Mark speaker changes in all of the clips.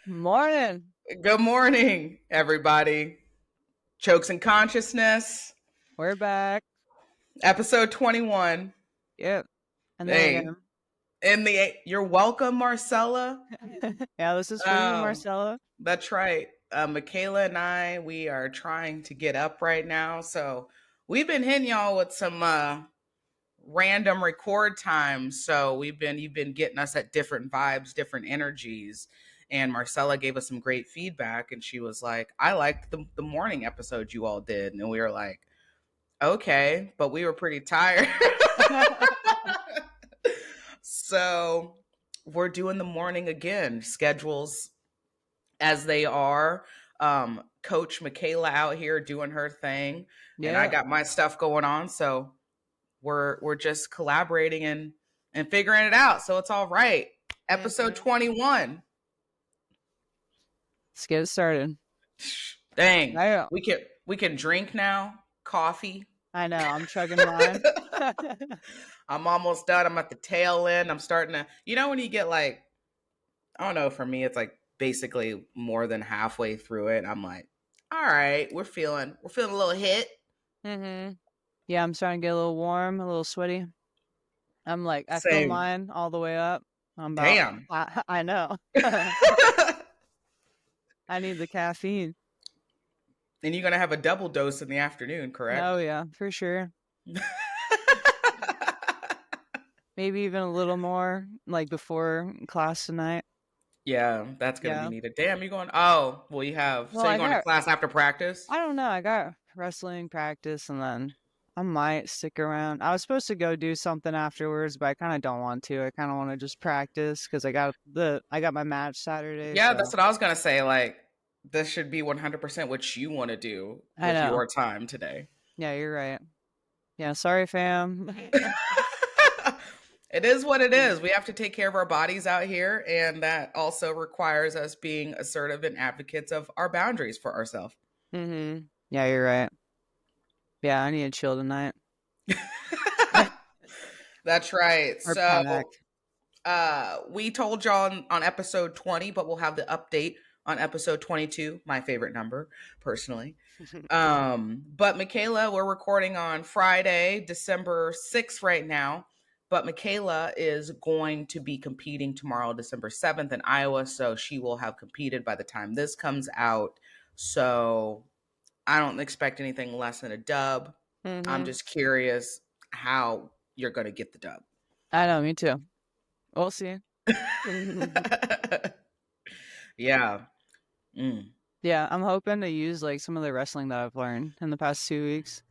Speaker 1: Morning.
Speaker 2: Good morning, everybody. Chokes and Consciousness,
Speaker 1: We're back.
Speaker 2: episode 21.
Speaker 1: Yep. And there I
Speaker 2: Hey, you're welcome, Marcella.
Speaker 1: am. Yeah, this is for you,
Speaker 2: Um,
Speaker 1: Marcella.
Speaker 2: that's right. Michaela and I, we are trying to get up right now. So we've been hitting y'all with some random record times. So you've been getting us at different vibes, different energies. And Marcella gave us some great feedback, and she was like, I liked the morning episode you all did. And we were like, okay, but we were pretty tired. So we're doing the morning again. Schedules as they are. Coach Michaela out here doing her thing, and I
Speaker 1: Yeah.
Speaker 2: got my stuff going on. So we're just collaborating and figuring it out. So it's all right. Episode 21.
Speaker 1: Let's get it started.
Speaker 2: Dang.
Speaker 1: I know.
Speaker 2: We can drink now. Coffee.
Speaker 1: I know. I'm chugging mine.
Speaker 2: I'm almost done. I'm at the tail end. I'm starting to, when you get like, I don't know, for me, it's like basically more than halfway through it. I'm like, all right, we're feeling a little hit.
Speaker 1: Mm-hmm. Yeah, I'm starting to get a little warm, a little sweaty. I'm like, I feel
Speaker 2: Same.
Speaker 1: mine all the way up.
Speaker 2: Damn.
Speaker 1: I know. I need the caffeine.
Speaker 2: And you're going to have a double dose in the afternoon, correct?
Speaker 1: Oh, yeah, for sure. Maybe even a little more, like before class tonight.
Speaker 2: Yeah, that's going to be needed. Damn, you're going, oh, well, you have, so you're going to class after practice?
Speaker 1: I don't know. I got wrestling practice and then I might stick around. I was supposed to go do something afterwards, but I kind of don't want to. I kind of want to just practice because I got my match Saturday.
Speaker 2: Yeah,
Speaker 1: so.
Speaker 2: that's what I was going to say. Like, this should be 100% what you want to do with your time today.
Speaker 1: Yeah, you're right. Yeah, sorry, fam.
Speaker 2: It is what it is. We have to take care of our bodies out here, and that also requires us being assertive and advocates of our boundaries for ourselves.
Speaker 1: Mm-hmm. Yeah, you're right. Yeah, I need to chill tonight.
Speaker 2: That's right.
Speaker 1: Or
Speaker 2: so we told y'all on episode 20, but we'll have the update on episode 22, my favorite number, personally. But Michaela, we're recording on Friday, December 6th right now. But Michaela is going to be competing tomorrow, December 7th in Iowa. So she will have competed by the time this comes out. So I don't expect anything less than a dub. Mm-hmm. I'm just curious how you're going to get the dub.
Speaker 1: I know, me too. We'll see.
Speaker 2: Yeah.
Speaker 1: Yeah, I'm hoping to use like some of the wrestling that I've learned in the past 2 weeks.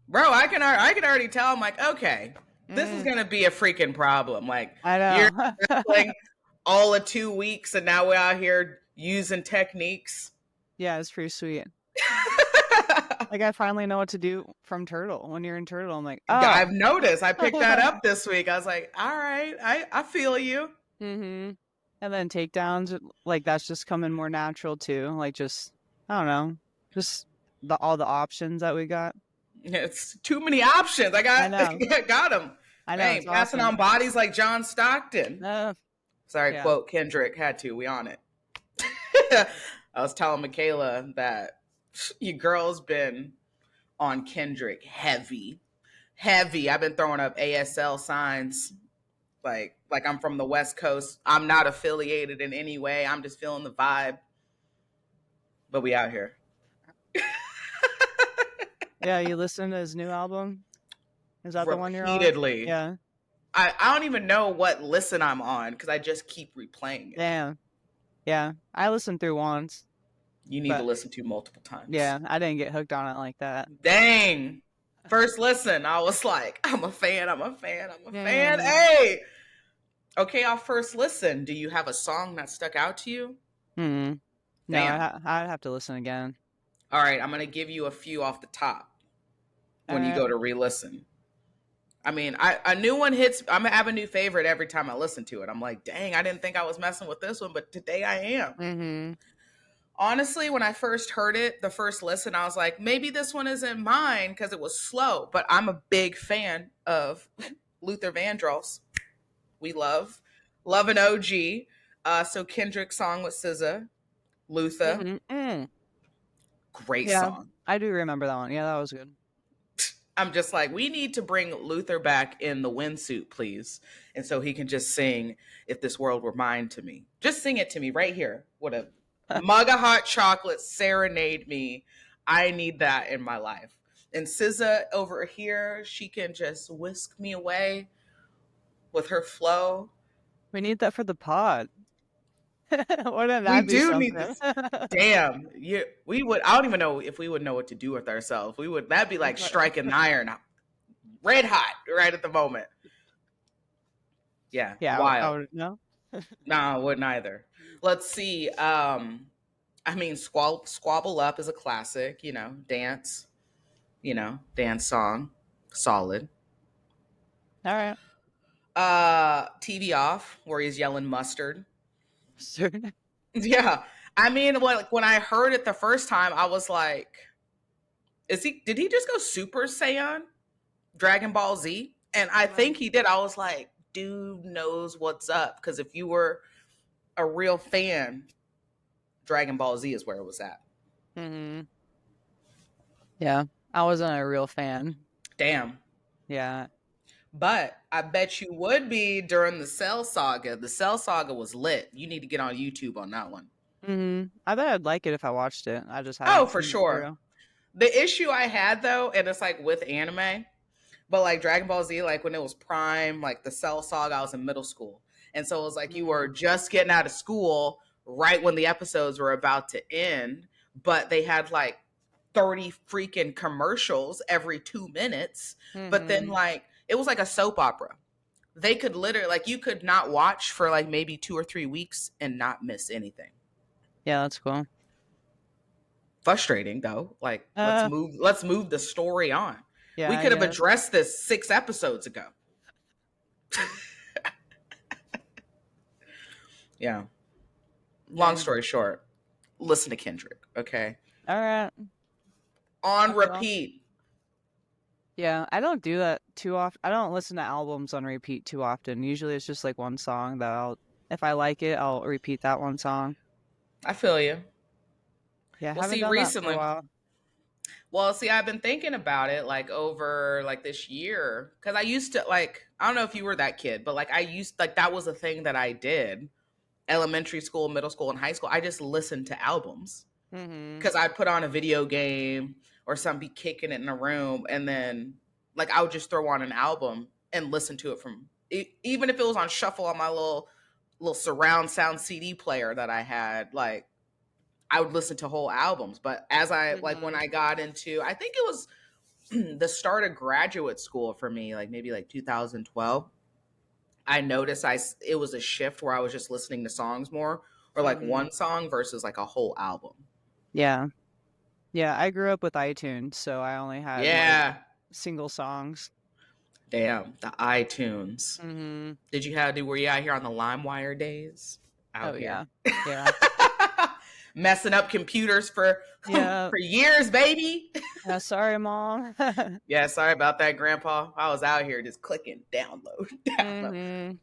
Speaker 2: Bro, I can already tell. I'm like, okay, this is gonna be a freaking problem. Like,
Speaker 1: I know.
Speaker 2: You're wrestling all of 2 weeks, and now we're out here using techniques.
Speaker 1: Yeah, it's pretty sweet. Like, I finally know what to do from Turtle. When you're in Turtle, I'm like, oh.
Speaker 2: Yeah, I've noticed. I picked that up this week. I was like, all right, I feel you.
Speaker 1: Mm-hmm. And then takedowns, like, that's just coming more natural, too. Like, just, I don't know, just all the options that we got.
Speaker 2: It's too many options. I got them.
Speaker 1: I know.
Speaker 2: Hey, passing on bodies like John Stockton. Sorry,
Speaker 1: yeah.
Speaker 2: Quote Kendrick. Had to. We on it. I was telling Michaela that your girl's been on Kendrick heavy. I've been throwing up ASL signs like I'm from the West Coast. I'm not affiliated in any way. I'm just feeling the vibe. But we out here.
Speaker 1: Yeah, you listen to his new album? Is that the one you're on?
Speaker 2: Repeatedly.
Speaker 1: Yeah.
Speaker 2: I don't even know what listen I'm on because I just keep replaying it.
Speaker 1: Damn. Yeah, I listened through once.
Speaker 2: You need to listen to multiple times.
Speaker 1: Yeah, I didn't get hooked on it like that.
Speaker 2: Dang. First listen, I was like, I'm a fan. Hey. Okay, I'll first listen. Do you have a song that stuck out to you?
Speaker 1: No, I'd have to listen again.
Speaker 2: All right, I'm going to give you a few off the top when you go to re-listen. I mean, a new one hits. I'm going to have a new favorite every time I listen to it. I'm like, dang, I didn't think I was messing with this one, but today I am.
Speaker 1: Mm-hmm.
Speaker 2: Honestly, when I first heard it, the first listen, I was like, maybe this one isn't mine because it was slow. But I'm a big fan of Luther Vandross. We love an OG. So Kendrick's song with SZA, Luther.
Speaker 1: Mm-hmm.
Speaker 2: Great
Speaker 1: Yeah,
Speaker 2: song.
Speaker 1: I do remember that one. Yeah, that was good.
Speaker 2: I'm just like, we need to bring Luther back in the windsuit, please. And so he can just sing If This World Were Mine to me. Just sing it to me right here. What a mug of hot chocolate, serenade me. I need that in my life. And SZA over here, she can just whisk me away with her flow.
Speaker 1: We need that for the pod. Wouldn't
Speaker 2: We
Speaker 1: that be
Speaker 2: do need
Speaker 1: something?
Speaker 2: this. Damn, we would. I don't even know if we would know what to do with ourselves. We would. That'd be like striking the iron, red hot, right at the moment. Yeah,
Speaker 1: Yeah, I
Speaker 2: wild.
Speaker 1: would no.
Speaker 2: Nah, I wouldn't either. Let's see. I mean, Squabble Up is a classic. Dance. Dance song, solid.
Speaker 1: All right.
Speaker 2: TV Off, where he's yelling mustard.
Speaker 1: Certain.
Speaker 2: Yeah, I mean, when I heard it the first time, I was like, "Is he? Did he just go Super Saiyan, Dragon Ball Z?" And I think he did. I was like, "Dude knows what's up." Because if you were a real fan, Dragon Ball Z is where it was at.
Speaker 1: Mm-hmm. Yeah, I wasn't a real fan.
Speaker 2: Damn.
Speaker 1: Yeah.
Speaker 2: But I bet you would be during the Cell Saga. The Cell Saga was lit. You need to get on YouTube on that one.
Speaker 1: Mm-hmm. I bet I'd like it if I watched it. I just
Speaker 2: Oh,
Speaker 1: haven't
Speaker 2: for
Speaker 1: seen it
Speaker 2: sure.
Speaker 1: through.
Speaker 2: The issue I had though, and it's like with anime, but like Dragon Ball Z, like when it was Prime, like the Cell Saga, I was in middle school. And so it was like you were just getting out of school right when the episodes were about to end, but they had like 30 freaking commercials every 2 minutes. But then
Speaker 1: Mm-hmm.
Speaker 2: like it was like a soap opera. They could literally like you could not watch for like maybe 2 or 3 weeks and not miss anything.
Speaker 1: Yeah, that's cool.
Speaker 2: Frustrating though. Like
Speaker 1: Uh,
Speaker 2: let's move the story on.
Speaker 1: yeah,
Speaker 2: We
Speaker 1: I
Speaker 2: could have
Speaker 1: guess.
Speaker 2: addressed this 6 episodes ago. Yeah. Long
Speaker 1: Okay.
Speaker 2: story short, listen to Kendrick, okay?
Speaker 1: All right.
Speaker 2: On
Speaker 1: Okay. Well.
Speaker 2: repeat.
Speaker 1: Yeah, I don't do that too often. I don't listen to albums on repeat too often. Usually it's just like one song that if I like it, I'll repeat that one song.
Speaker 2: I feel you.
Speaker 1: Yeah, I
Speaker 2: Well,
Speaker 1: haven't
Speaker 2: see,
Speaker 1: done that for a
Speaker 2: recently,
Speaker 1: while.
Speaker 2: I've been thinking about it like over like this year because I used to like I don't know if you were that kid, but like I used like that was a thing that I did. Elementary school, middle school, and high school. I just listened to albums
Speaker 1: Mm-hmm.
Speaker 2: because I'd put on a video game or something, be kicking it in a room, and then like I would just throw on an album and listen to it from even if it was on shuffle on my little surround sound CD player that I had. Like I would listen to whole albums. But as I like when
Speaker 1: Mm-hmm.
Speaker 2: I got into, I think it was the start of graduate school for me, like maybe like 2012. I noticed it was a shift where I was just listening to songs more, or like
Speaker 1: Mm-hmm.
Speaker 2: one song versus like a whole album.
Speaker 1: Yeah. Yeah, I grew up with iTunes, so I only had like
Speaker 2: Yeah.
Speaker 1: single songs.
Speaker 2: Damn, the iTunes.
Speaker 1: Mm-hmm.
Speaker 2: Were you out here on the LimeWire days?
Speaker 1: Oh
Speaker 2: Out
Speaker 1: yeah.
Speaker 2: here.
Speaker 1: Yeah.
Speaker 2: Messing up computers for
Speaker 1: Yeah.
Speaker 2: for years, baby.
Speaker 1: Yeah, sorry, mom.
Speaker 2: Yeah, sorry about that, Grandpa. I was out here just clicking download, download.
Speaker 1: Mm-hmm.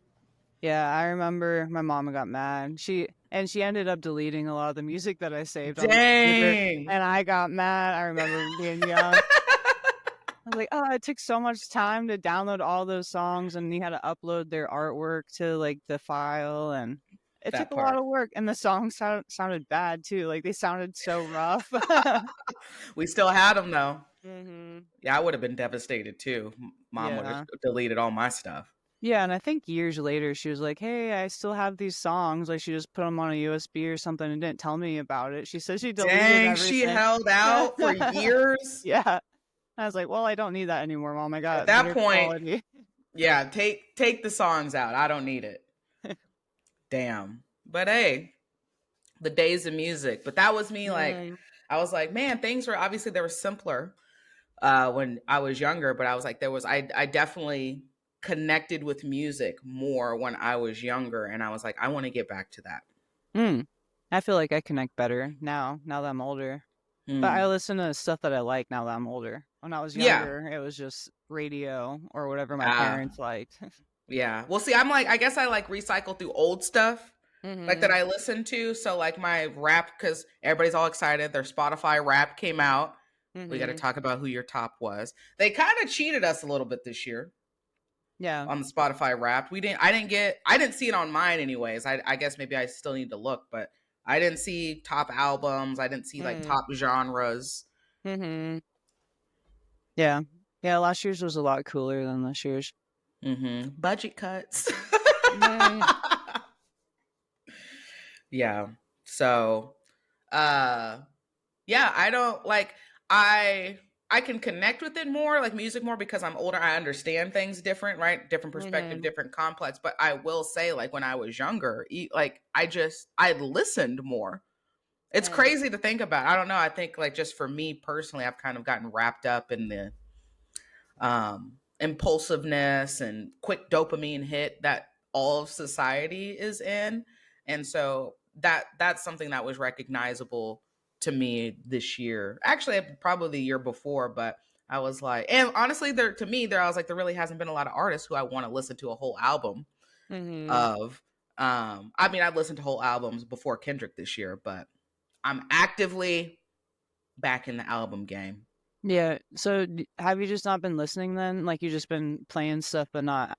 Speaker 1: Yeah, I remember my mom got mad. She ended up deleting a lot of the music that I saved on the computer,
Speaker 2: Dang.
Speaker 1: and I got mad. I remember being young. I was like, "Oh, it took so much time to download all those songs, and you had to upload their artwork to like the file, and it took
Speaker 2: That
Speaker 1: a lot
Speaker 2: part.
Speaker 1: of work. And the songs sounded bad too. Like they sounded so rough."
Speaker 2: We still had them though.
Speaker 1: hmm
Speaker 2: Yeah, I would have been devastated too. Mom would have
Speaker 1: Yeah.
Speaker 2: deleted all my stuff.
Speaker 1: Yeah, and I think years later she was like, "Hey, I still have these songs." Like she just put them on a USB or something and didn't tell me about it. She said she deleted
Speaker 2: Dang, she
Speaker 1: everything.
Speaker 2: held out for years.
Speaker 1: Yeah. I was like, "Well, I don't need that anymore, Mom. I
Speaker 2: At
Speaker 1: got
Speaker 2: that
Speaker 1: better
Speaker 2: point,
Speaker 1: quality."
Speaker 2: yeah, take the songs out. I don't need it. Damn. But hey, the days of music. But that was me like
Speaker 1: Mm,
Speaker 2: I was like, man, things were obviously they were simpler when I was younger, but I was like I definitely connected with music more when I was younger and I was like I want to get back to that.
Speaker 1: mm. I feel like I connect better now that I'm older. But I
Speaker 2: Hmm.
Speaker 1: listen to stuff that I like now that I'm older. When I was
Speaker 2: Yeah.
Speaker 1: younger, it was just radio or whatever my
Speaker 2: Uh
Speaker 1: parents liked.
Speaker 2: yeah. Well, see, I'm like I guess I like recycle through old stuff like that
Speaker 1: Mhm.
Speaker 2: I listen to. So like my rap, because everybody's all excited. Their Spotify rap came out. We got to
Speaker 1: Mhm.
Speaker 2: talk about who your top was. They kind of cheated us a little bit this year
Speaker 1: Yeah.
Speaker 2: on the Spotify Wrapped. I didn't see it on mine anyways. I guess maybe I still need to look, but I didn't see top albums. I didn't see like
Speaker 1: Mm.
Speaker 2: top genres.
Speaker 1: Mhm. Yeah. Yeah, last year's was a lot cooler than this year's.
Speaker 2: Budget cuts.
Speaker 1: Yeah.
Speaker 2: Yeah. So, uh, yeah, I don't like I I can connect with it more, like music more because I'm older. I understand things different, right? Different perspective,
Speaker 1: Mhm.
Speaker 2: different complex. But I will say, like when I was younger, like I listened more. It's
Speaker 1: Mm.
Speaker 2: crazy to think about. I don't know. I think like just for me personally, I've kind of gotten wrapped up in the impulsiveness and quick dopamine hit that all of society is in, and so that's something that was recognizable to me this year. Actually, probably the year before, but I was like, and honestly, there I was like, there really hasn't been a lot of artists who I want to listen to a whole album
Speaker 1: Mhm.
Speaker 2: of. I mean, I've listened to whole albums before Kendrick this year, but I'm actively back in the album game.
Speaker 1: Yeah. So have you just not been listening then? Like you just been playing stuff but not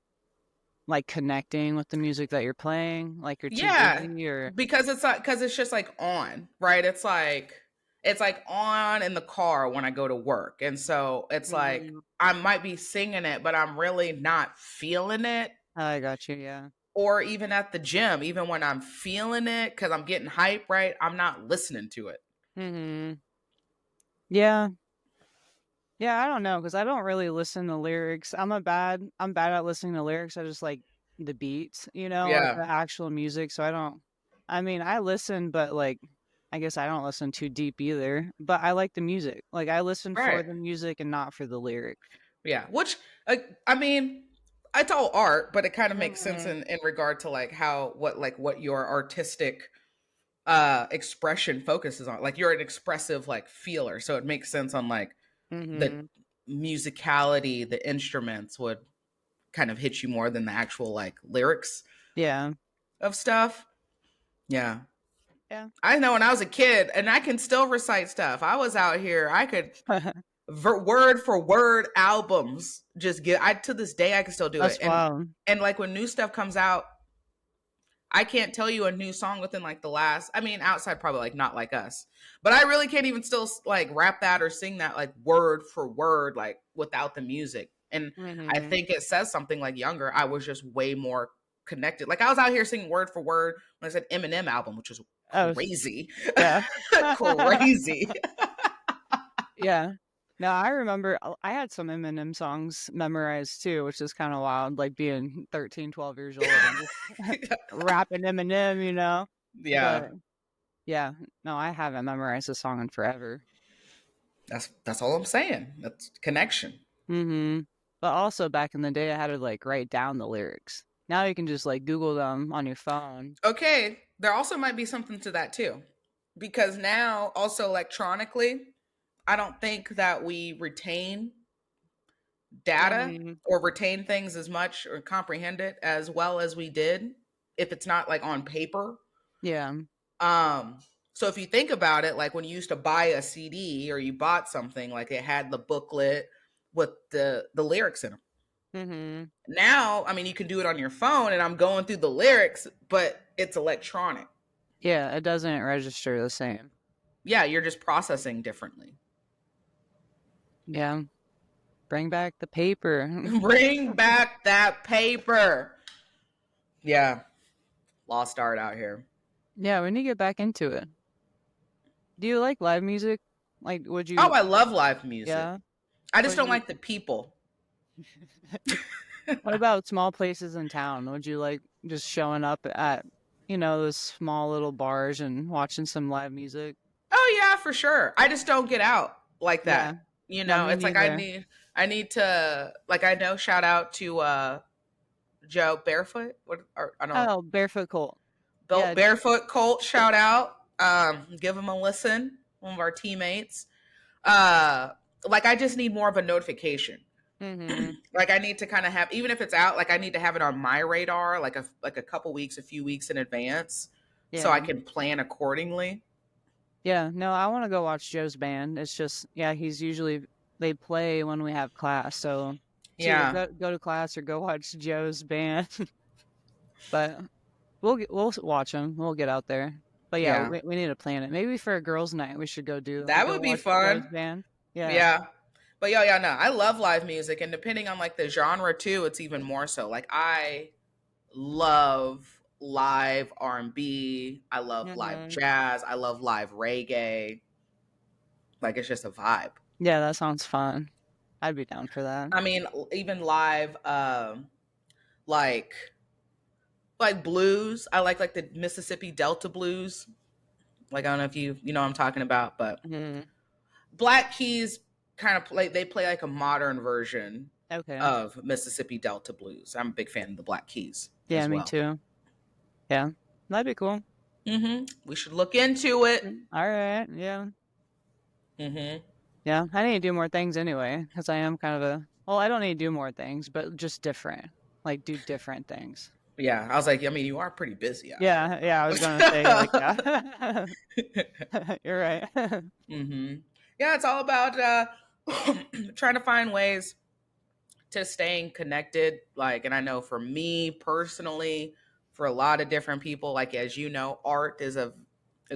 Speaker 1: like connecting with the music that you're playing? Like you're too
Speaker 2: Yeah,
Speaker 1: busy or
Speaker 2: because it's like because it's just like on, right? It's like on in the car when I go to work. And so it's like
Speaker 1: Mhm.
Speaker 2: I might be singing it, but I'm really not feeling it.
Speaker 1: I got you, yeah.
Speaker 2: Or even at the gym, even when I'm feeling it because I'm getting hype, right? I'm not listening to it.
Speaker 1: Mhm. Yeah. Yeah, I don't know because I don't really listen to lyrics. I'm bad at listening to lyrics. I just like the beats, like
Speaker 2: Yeah,
Speaker 1: the actual music. So I don't. I mean, I listen, but like, I guess I don't listen too deep either. But I like the music. Like I listen for
Speaker 2: right.
Speaker 1: the music and not for the lyrics.
Speaker 2: Yeah, which I mean, it's all art, but it kind of makes sense
Speaker 1: Mhm.
Speaker 2: in regard to like how what your artistic expression focuses on. Like you're an expressive like feeler, so it makes sense on like the
Speaker 1: Mhm.
Speaker 2: musicality, the instruments would kind of hit you more than the actual like lyrics
Speaker 1: Yeah.
Speaker 2: of stuff. Yeah.
Speaker 1: Yeah.
Speaker 2: I know when I was a kid, and I can still recite stuff. I was out here, I could word for word albums just get I to this day I can still do it.
Speaker 1: That's wild.
Speaker 2: And like when new stuff comes out, I can't tell you a new song within like the last, I mean, outside probably like Not Like Us, but I really can't even still like rap that or sing that like word for word, like without the music. And I
Speaker 1: Mhm.
Speaker 2: think it says something like younger, I was just way more connected. Like I was out here singing word for word when I said Eminem album, which was
Speaker 1: Oh,
Speaker 2: crazy,
Speaker 1: yeah.
Speaker 2: crazy.
Speaker 1: Yeah. No, I remember I had some Eminem songs memorized too, which is kind of wild, like being 13, 12 years old and just rapping Eminem.
Speaker 2: Yeah,
Speaker 1: But yeah, no, I haven't memorized a song in forever.
Speaker 2: that's all I'm saying. That's connection.
Speaker 1: Mm-hmm. But also back in the day, I had to like write down the lyrics. Now you can just like Google them on your phone.
Speaker 2: Okay, there also might be something to that too, because now also electronically, I don't think that we retain data
Speaker 1: Mm-hmm.
Speaker 2: or retain things as much or comprehend it as well as we did if it's not like on paper.
Speaker 1: Yeah.
Speaker 2: Um, so if you think about it, like when you used to buy a CD or you bought something, like it had the booklet with the lyrics in them.
Speaker 1: Mm-hmm.
Speaker 2: Now, I mean, you can do it on your phone, and I'm going through the lyrics, but it's electronic.
Speaker 1: Yeah, it doesn't register the same.
Speaker 2: Yeah, you're just processing differently.
Speaker 1: Yeah. Bring back the paper.
Speaker 2: Bring back that paper. Yeah, lost art out here.
Speaker 1: Yeah, we need to get back into it. Do you like live music? Like, would
Speaker 2: Oh,
Speaker 1: you,
Speaker 2: I love live music.
Speaker 1: yeah?
Speaker 2: I just
Speaker 1: Would
Speaker 2: don't
Speaker 1: you,
Speaker 2: like the people.
Speaker 1: what about small places in town? Would you like just showing up at, those small little bars and watching some live music?
Speaker 2: Oh yeah, for sure. I just don't get out like
Speaker 1: Yeah.
Speaker 2: that. You
Speaker 1: No,
Speaker 2: know,
Speaker 1: me
Speaker 2: it's like
Speaker 1: neither.
Speaker 2: I need to like I know shout out to Joe Barefoot. What or I don't know.
Speaker 1: Oh, Barefoot Colt.
Speaker 2: Built
Speaker 1: Yeah.
Speaker 2: Barefoot Colt shout out. Give him a listen. One of our teammates. Like I just need more of a notification.
Speaker 1: Mm-hmm.
Speaker 2: Like I need to kind of have, even if it's out, like I need to have it on my radar, like a couple weeks, a few weeks in advance, so I
Speaker 1: Yeah.
Speaker 2: can plan accordingly.
Speaker 1: Yeah. No, I want to go watch Joe's band. It's just, yeah, they play when we have class. So it's either
Speaker 2: Yeah,
Speaker 1: go to class or go watch Joe's band. But we'll watch them. We'll get out there. But yeah,
Speaker 2: yeah,
Speaker 1: we need to plan it. Maybe for a girls' night, we should
Speaker 2: that
Speaker 1: go
Speaker 2: would be
Speaker 1: watch Joe's
Speaker 2: fun.
Speaker 1: band. Yeah.
Speaker 2: Yeah, but yeah, no, I love live music, and depending on like the genre too, it's even more so. Like I love live R&B. I love live
Speaker 1: Mm-hmm.
Speaker 2: jazz. I love live reggae. Like it's just a vibe.
Speaker 1: Yeah, that sounds fun. I'd be down for that.
Speaker 2: I mean, even live, like blues. I like the Mississippi Delta blues. Like I don't know if you know what I'm talking about, but
Speaker 1: Mm-hmm.
Speaker 2: Black Keys kind of play like a modern version
Speaker 1: Okay.
Speaker 2: of Mississippi Delta blues. I'm a big fan of the Black Keys
Speaker 1: Yeah,
Speaker 2: as
Speaker 1: me
Speaker 2: well.
Speaker 1: too. Yeah, that'd be cool.
Speaker 2: We should look into it.
Speaker 1: All right. Yeah.
Speaker 2: hmm
Speaker 1: Yeah. I need to do more things anyway, because I am kind of well, I don't need to do more things, but just different. Like do different things.
Speaker 2: Yeah, I was like, I mean, you are pretty busy actually.
Speaker 1: Yeah. Yeah. I was gonna say like, yeah. You're right.
Speaker 2: Yeah, it's all about trying to find ways to staying connected. Like, and I know for me personally, for a lot of different people, like as you know, art is a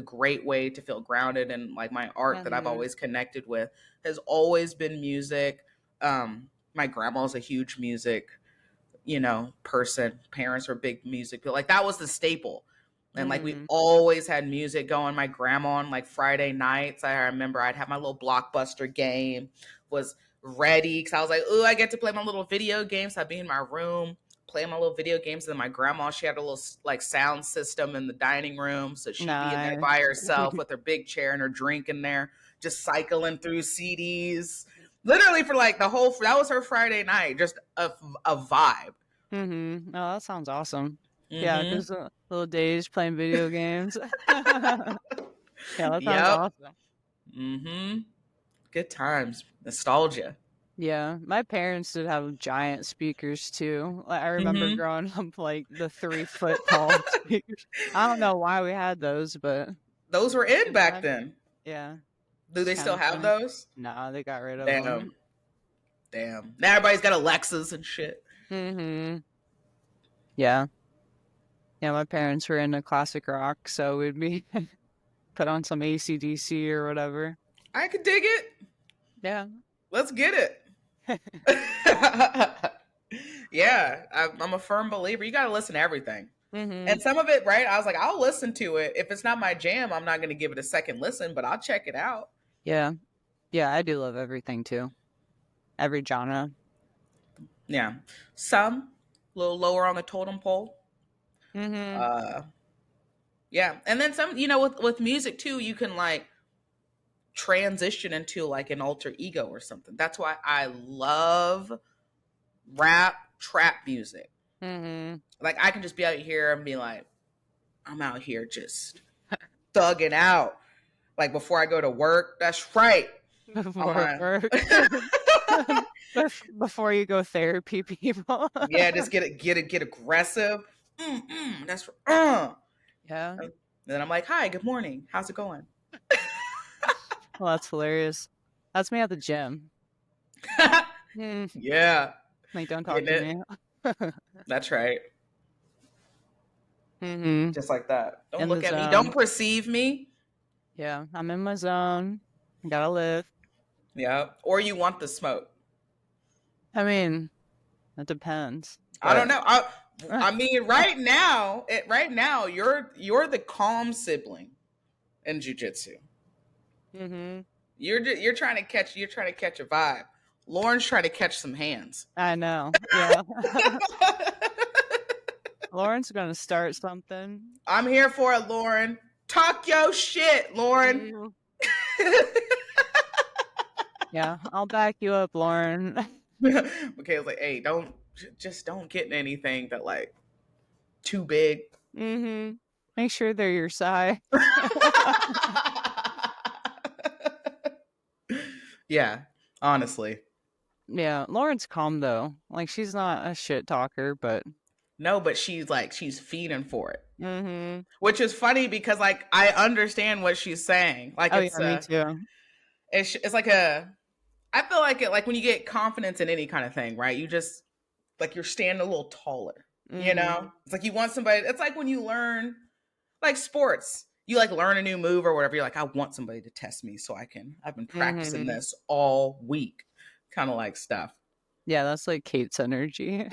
Speaker 2: great way to feel grounded. And like my art that I've
Speaker 1: Mm-hmm.
Speaker 2: always connected with has always been music. My grandma's a huge music, person. Parents were big music people. Like that was the staple. And like we
Speaker 1: Mm-hmm.
Speaker 2: always had music going. My grandma on like Friday nights, I remember I'd have my little Blockbuster game, was ready because I was like, oh, I get to play my little video games. I'd be in my room playing my little video games. And then my grandma, she had a little like sound system in the dining room, so she'd be in there
Speaker 1: Nice.
Speaker 2: by herself with her big chair and her drink in there, just cycling through CDs. Literally for like that was her Friday night, just a vibe.
Speaker 1: Mm-hmm. Oh, that sounds awesome. Yeah,
Speaker 2: Mm-hmm.
Speaker 1: just little days playing video games. Yeah, that sounds
Speaker 2: Yep.
Speaker 1: awesome.
Speaker 2: Mm-hmm. Good times. Nostalgia.
Speaker 1: Yeah, my parents did have giant speakers too. Like, I remember
Speaker 2: Mm-hmm.
Speaker 1: growing up, like the 3 foot tall speakers. I don't know why we had those, but
Speaker 2: Those were in
Speaker 1: good
Speaker 2: back
Speaker 1: time.
Speaker 2: then.
Speaker 1: Yeah,
Speaker 2: Do
Speaker 1: it's
Speaker 2: they
Speaker 1: kind
Speaker 2: still
Speaker 1: of
Speaker 2: have
Speaker 1: funny.
Speaker 2: those?
Speaker 1: Nah, they got rid of them.
Speaker 2: Damn. Damn. Now everybody's got Alexas and shit.
Speaker 1: Mm-hmm. Yeah, yeah. My parents were into classic rock, so we'd be put on some AC/DC or whatever.
Speaker 2: I could dig it.
Speaker 1: Yeah.
Speaker 2: Let's get it. Yeah, I'm a firm believer. You got to listen to everything.
Speaker 1: Mm-hmm.
Speaker 2: And some of it, right? I was like, I'll listen to it. If it's not my jam, I'm not going to give it a second listen, but I'll check it out.
Speaker 1: Yeah. Yeah, I do love everything too. Every genre.
Speaker 2: Yeah. Some a little lower on the totem pole.
Speaker 1: Mm-hmm.
Speaker 2: Uh yeah. And then some, with music too, you can like transition into like an alter ego or something. That's why I love rap, trap music.
Speaker 1: Mm-hmm.
Speaker 2: Like I can just be out here and be like, I'm out here just thugging out. Like before I go to work. That's right. On
Speaker 1: Before
Speaker 2: my
Speaker 1: work. Before you go therapy, people.
Speaker 2: yeah, just get aggressive. That's
Speaker 1: Yeah.
Speaker 2: and then I'm like, hi, good morning. How's it going?
Speaker 1: Well, that's hilarious. That's me at the gym.
Speaker 2: Yeah.
Speaker 1: Like, don't talk
Speaker 2: Getting
Speaker 1: to
Speaker 2: it.
Speaker 1: me.
Speaker 2: That's right.
Speaker 1: Mm-hmm.
Speaker 2: Just like that. Don't
Speaker 1: In the
Speaker 2: look at me. Don't
Speaker 1: zone.
Speaker 2: perceive me.
Speaker 1: Yeah, I'm in my zone. Gotta live.
Speaker 2: Yeah. Or you want the smoke.
Speaker 1: I mean, it depends.
Speaker 2: I don't
Speaker 1: But
Speaker 2: know. I mean, right now, you're the calm sibling in jiu-jitsu.
Speaker 1: mm-hmm.
Speaker 2: You're trying to catch a vibe. Lauren's trying to catch some hands.
Speaker 1: I know. Yeah. Lauren's gonna start something.
Speaker 2: I'm here for it, Lauren. Talk your shit, Lauren.
Speaker 1: Mhm. Yeah, I'll back you up, Lauren.
Speaker 2: Michaela's like, hey, don't get anything that like too big.
Speaker 1: Mm-hmm. Make sure they're your size.
Speaker 2: Yeah, honestly.
Speaker 1: Yeah, Lauren's calm though. Like she's not a shit talker, but
Speaker 2: No, but she's feeding for it.
Speaker 1: mm-hmm.
Speaker 2: Which is funny because like I understand what she's saying. Like
Speaker 1: Oh yeah, me too.
Speaker 2: it's like a I feel like it like when you get confidence in any kind of thing, right? You just like you're standing a little taller. You
Speaker 1: Mm-hmm.
Speaker 2: know? It's like you want somebody it's like when you learn like sports. You like learn a new move or whatever. You're like, I want somebody to test me so I've been practicing
Speaker 1: Mm-hmm.
Speaker 2: this all week. Kind of like stuff.
Speaker 1: Yeah, that's like Kate's energy.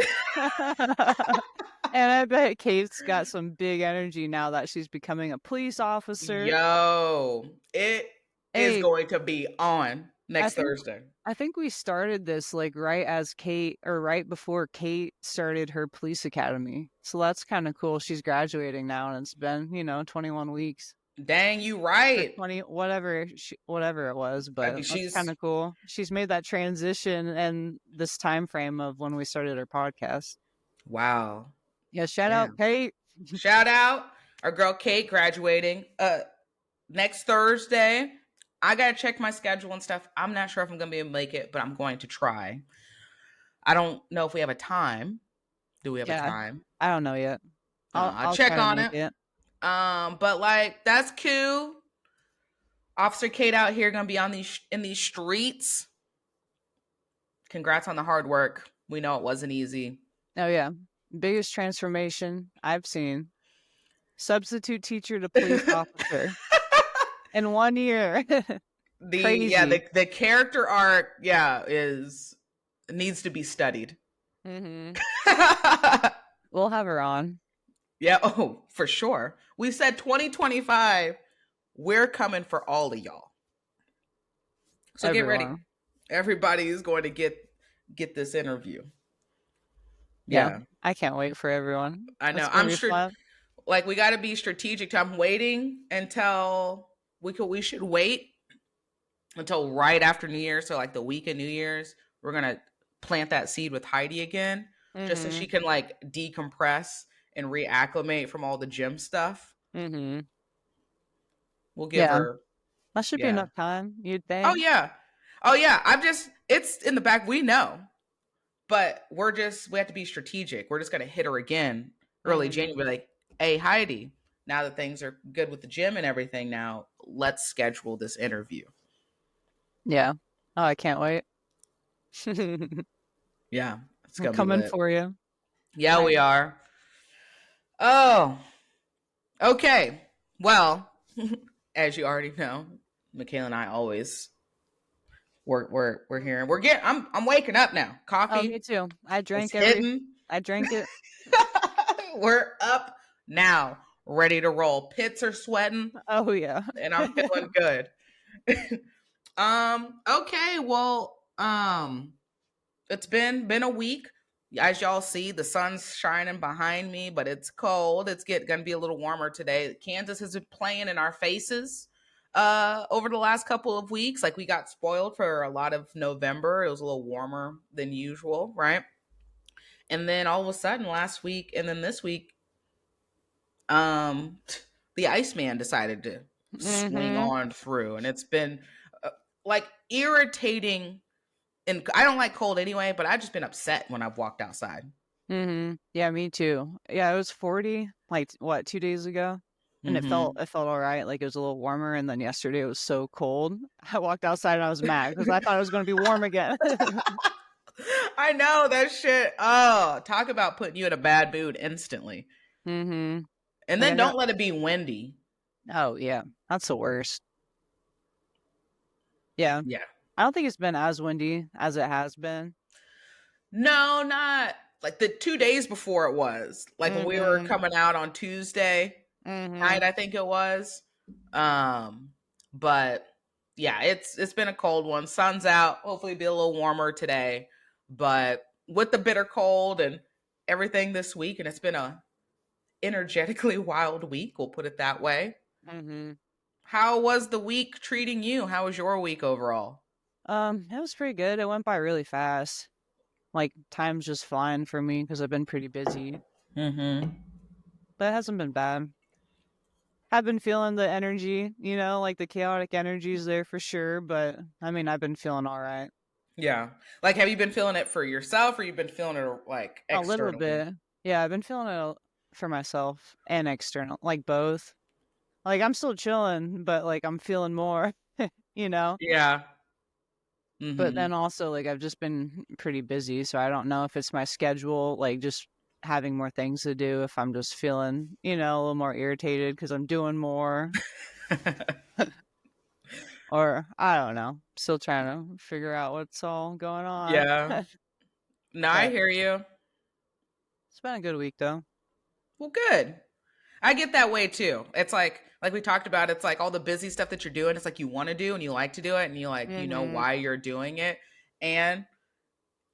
Speaker 1: And I bet Kate's got some big energy now that she's becoming a police officer.
Speaker 2: Yo, it is
Speaker 1: Hey,
Speaker 2: going to be on
Speaker 1: I
Speaker 2: next
Speaker 1: think
Speaker 2: Thursday.
Speaker 1: I think we started this like right as Kate or right before Kate started her police academy. So that's kind of cool. She's graduating now and it's been, 21 weeks
Speaker 2: Dang, you
Speaker 1: or
Speaker 2: right.
Speaker 1: 20 whatever it was,
Speaker 2: I
Speaker 1: but
Speaker 2: mean,
Speaker 1: that's kind
Speaker 2: she's
Speaker 1: of cool. She's made that transition and this time frame of when we started our podcast.
Speaker 2: wow.
Speaker 1: Yeah, shout out
Speaker 2: Damn.
Speaker 1: Kate.
Speaker 2: Shout out our girl Kate graduating next Thursday. I gotta check my schedule and stuff. I'm not sure if I'm gonna be able to make it, but I'm going to try. I don't know if we have a time. Do we have a
Speaker 1: Yeah,
Speaker 2: time?
Speaker 1: I don't know yet. I'll
Speaker 2: I'll
Speaker 1: I'll
Speaker 2: check
Speaker 1: try to
Speaker 2: on
Speaker 1: make
Speaker 2: it.
Speaker 1: it.
Speaker 2: But like that's cool. Officer Kate out here gonna be on these in these streets. Congrats on the hard work. We know it wasn't easy.
Speaker 1: Oh yeah. Biggest transformation I've seen. Substitute teacher to police officer in 1 year. Crazy.
Speaker 2: The character arc is needs to be studied.
Speaker 1: Mhm. We'll have her on.
Speaker 2: Yeah, oh, for sure. We said 2025, we're coming for all of y'all. So get ready.
Speaker 1: Everyone.
Speaker 2: Everybody is going to get this interview.
Speaker 1: Yeah.
Speaker 2: Yeah,
Speaker 1: I can't wait for everyone.
Speaker 2: I know.
Speaker 1: That's gonna be fun.
Speaker 2: Like we got to be strategic. I'm waiting until we should wait until right after New Year's, so like the week of New Year's, we're going to plant that seed with Heidi again just so she
Speaker 1: Mhm.
Speaker 2: can like decompress and reacclimate from all the gym stuff.
Speaker 1: Mhm.
Speaker 2: We'll give
Speaker 1: Yeah.
Speaker 2: her
Speaker 1: That should be
Speaker 2: yeah.
Speaker 1: enough time, you'd
Speaker 2: Oh
Speaker 1: think.
Speaker 2: yeah. Oh yeah. It's in the back. We know, but we have to be strategic. We're just gonna hit her again early
Speaker 1: Mhm.
Speaker 2: January. Like, hey Heidi, now that things are good with the gym and everything, now let's schedule this interview.
Speaker 1: Yeah. Oh, I can't wait.
Speaker 2: Yeah, it's
Speaker 1: I'm
Speaker 2: gonna be
Speaker 1: coming
Speaker 2: lit.
Speaker 1: for you.
Speaker 2: Yeah,
Speaker 1: I
Speaker 2: we are. Oh, okay. Well, as you already know, Michaela and I always we're here. We're getting. I'm waking up now.
Speaker 1: Oh, me
Speaker 2: Coffee
Speaker 1: too.
Speaker 2: is hitting.
Speaker 1: I drank it.
Speaker 2: We're up now, ready to roll. Pits are sweating,
Speaker 1: Oh yeah.
Speaker 2: and I'm feeling good. Okay. Well. It's been a week. As y'all see, the sun's shining behind me, but it's cold. Gonna be a little warmer today. Kansas has been playing in our faces over the last couple of weeks. Like we got spoiled for a lot of November. It was a little warmer than usual, right? And then all of a sudden last week and then this week, um the Iceman decided to swing
Speaker 1: Mhm.
Speaker 2: on through, and it's been like irritating. And I don't like cold anyway, but I've just been upset when I've walked outside.
Speaker 1: Mhm. Yeah, me too. Yeah, it was 40 like what, 2 days ago? And
Speaker 2: Mm-hmm.
Speaker 1: it felt all right, like it was a little warmer and then yesterday it was so cold. I walked outside and I was mad cuz I thought it was going to be warm again.
Speaker 2: I know that shit. Oh, talk about putting you in a bad mood instantly.
Speaker 1: Mhm.
Speaker 2: And
Speaker 1: Like
Speaker 2: then
Speaker 1: I got
Speaker 2: don't let it be windy.
Speaker 1: Oh, yeah. That's the worst. Yeah.
Speaker 2: Yeah.
Speaker 1: I don't think it's been as windy as it has been.
Speaker 2: No, not like the 2 days before it was. Like when we were
Speaker 1: Mhm.
Speaker 2: coming out on Tuesday night,
Speaker 1: Mhm.
Speaker 2: I think it was. Um, but yeah, it's been a cold one. Sun's out. Hopefully be a little warmer today. But with the bitter cold and everything this week, and it's been a energetically wild week, we'll put it that way.
Speaker 1: Mhm.
Speaker 2: How was the week treating you? How was your week overall?
Speaker 1: It was pretty good. It went by really fast. Like time's just flying for me cuz I've been pretty busy,
Speaker 2: Mm-hmm.
Speaker 1: but it hasn't been bad. I've been feeling the energy, like the chaotic energy is there for sure, but I mean, I've been feeling all right.
Speaker 2: Yeah. Like, have you been feeling it for yourself or you've been feeling it like
Speaker 1: A little
Speaker 2: externally?
Speaker 1: bit. Yeah, I've been feeling it for myself and external, like both. Like I'm still chilling, but like I'm feeling more, you know?
Speaker 2: Yeah.
Speaker 1: But
Speaker 2: Mm-hmm.
Speaker 1: then also like I've just been pretty busy, so I don't know if it's my schedule, like just having more things to do, if I'm just feeling, a little more irritated because I'm doing more, or I don't know. Still trying to figure out what's all going on.
Speaker 2: Yeah. No, I
Speaker 1: But
Speaker 2: hear you.
Speaker 1: it's been a good week though.
Speaker 2: Well, good. I get that way too. It's like we talked about, it's like all the busy stuff that you're doing, it's like you want to do and you like to do it and you like, you know
Speaker 1: Mhm.
Speaker 2: why you're doing it. And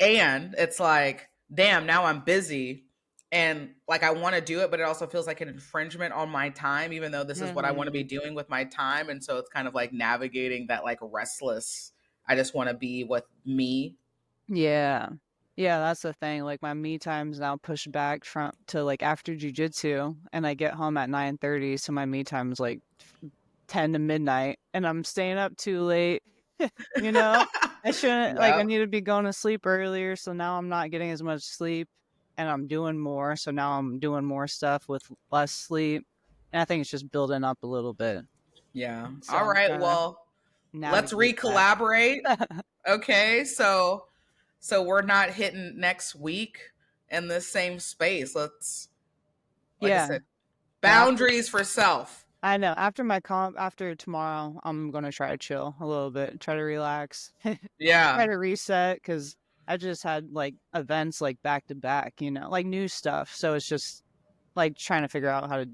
Speaker 2: it's like, damn, now I'm busy and like I want to do it, but it also feels like an infringement on my time, even though this is what I want to be
Speaker 1: Mhm.
Speaker 2: doing with my time. And so it's kind of like navigating that like restless, I just want to be with me.
Speaker 1: Yeah. Yeah, that's the thing. Like my me time's now pushed back from to like after jujitsu, and I get home at 9:30, so my me time's like 10 to midnight, and I'm staying up too late. You know? I shouldn't, like, I
Speaker 2: Yep.
Speaker 1: need to be going to sleep earlier, so now I'm not getting as much sleep, and I'm doing more, so now I'm doing more stuff with less sleep, and I think it's just building up a little bit.
Speaker 2: Yeah.
Speaker 1: So
Speaker 2: All
Speaker 1: I'm
Speaker 2: right.
Speaker 1: trying to
Speaker 2: Well, let's
Speaker 1: navigate that.
Speaker 2: recollaborate. Okay. So we're not hitting next week in the same space. Let's, like I
Speaker 1: Yeah.
Speaker 2: said,
Speaker 1: Yeah, after
Speaker 2: boundaries for self.
Speaker 1: I know, after my comp after tomorrow, I'm gonna try to chill a little bit, try to relax, try
Speaker 2: Yeah.
Speaker 1: to reset, because I just had, like, events, like, back to back, like, new stuff, so it's just like trying to figure out how to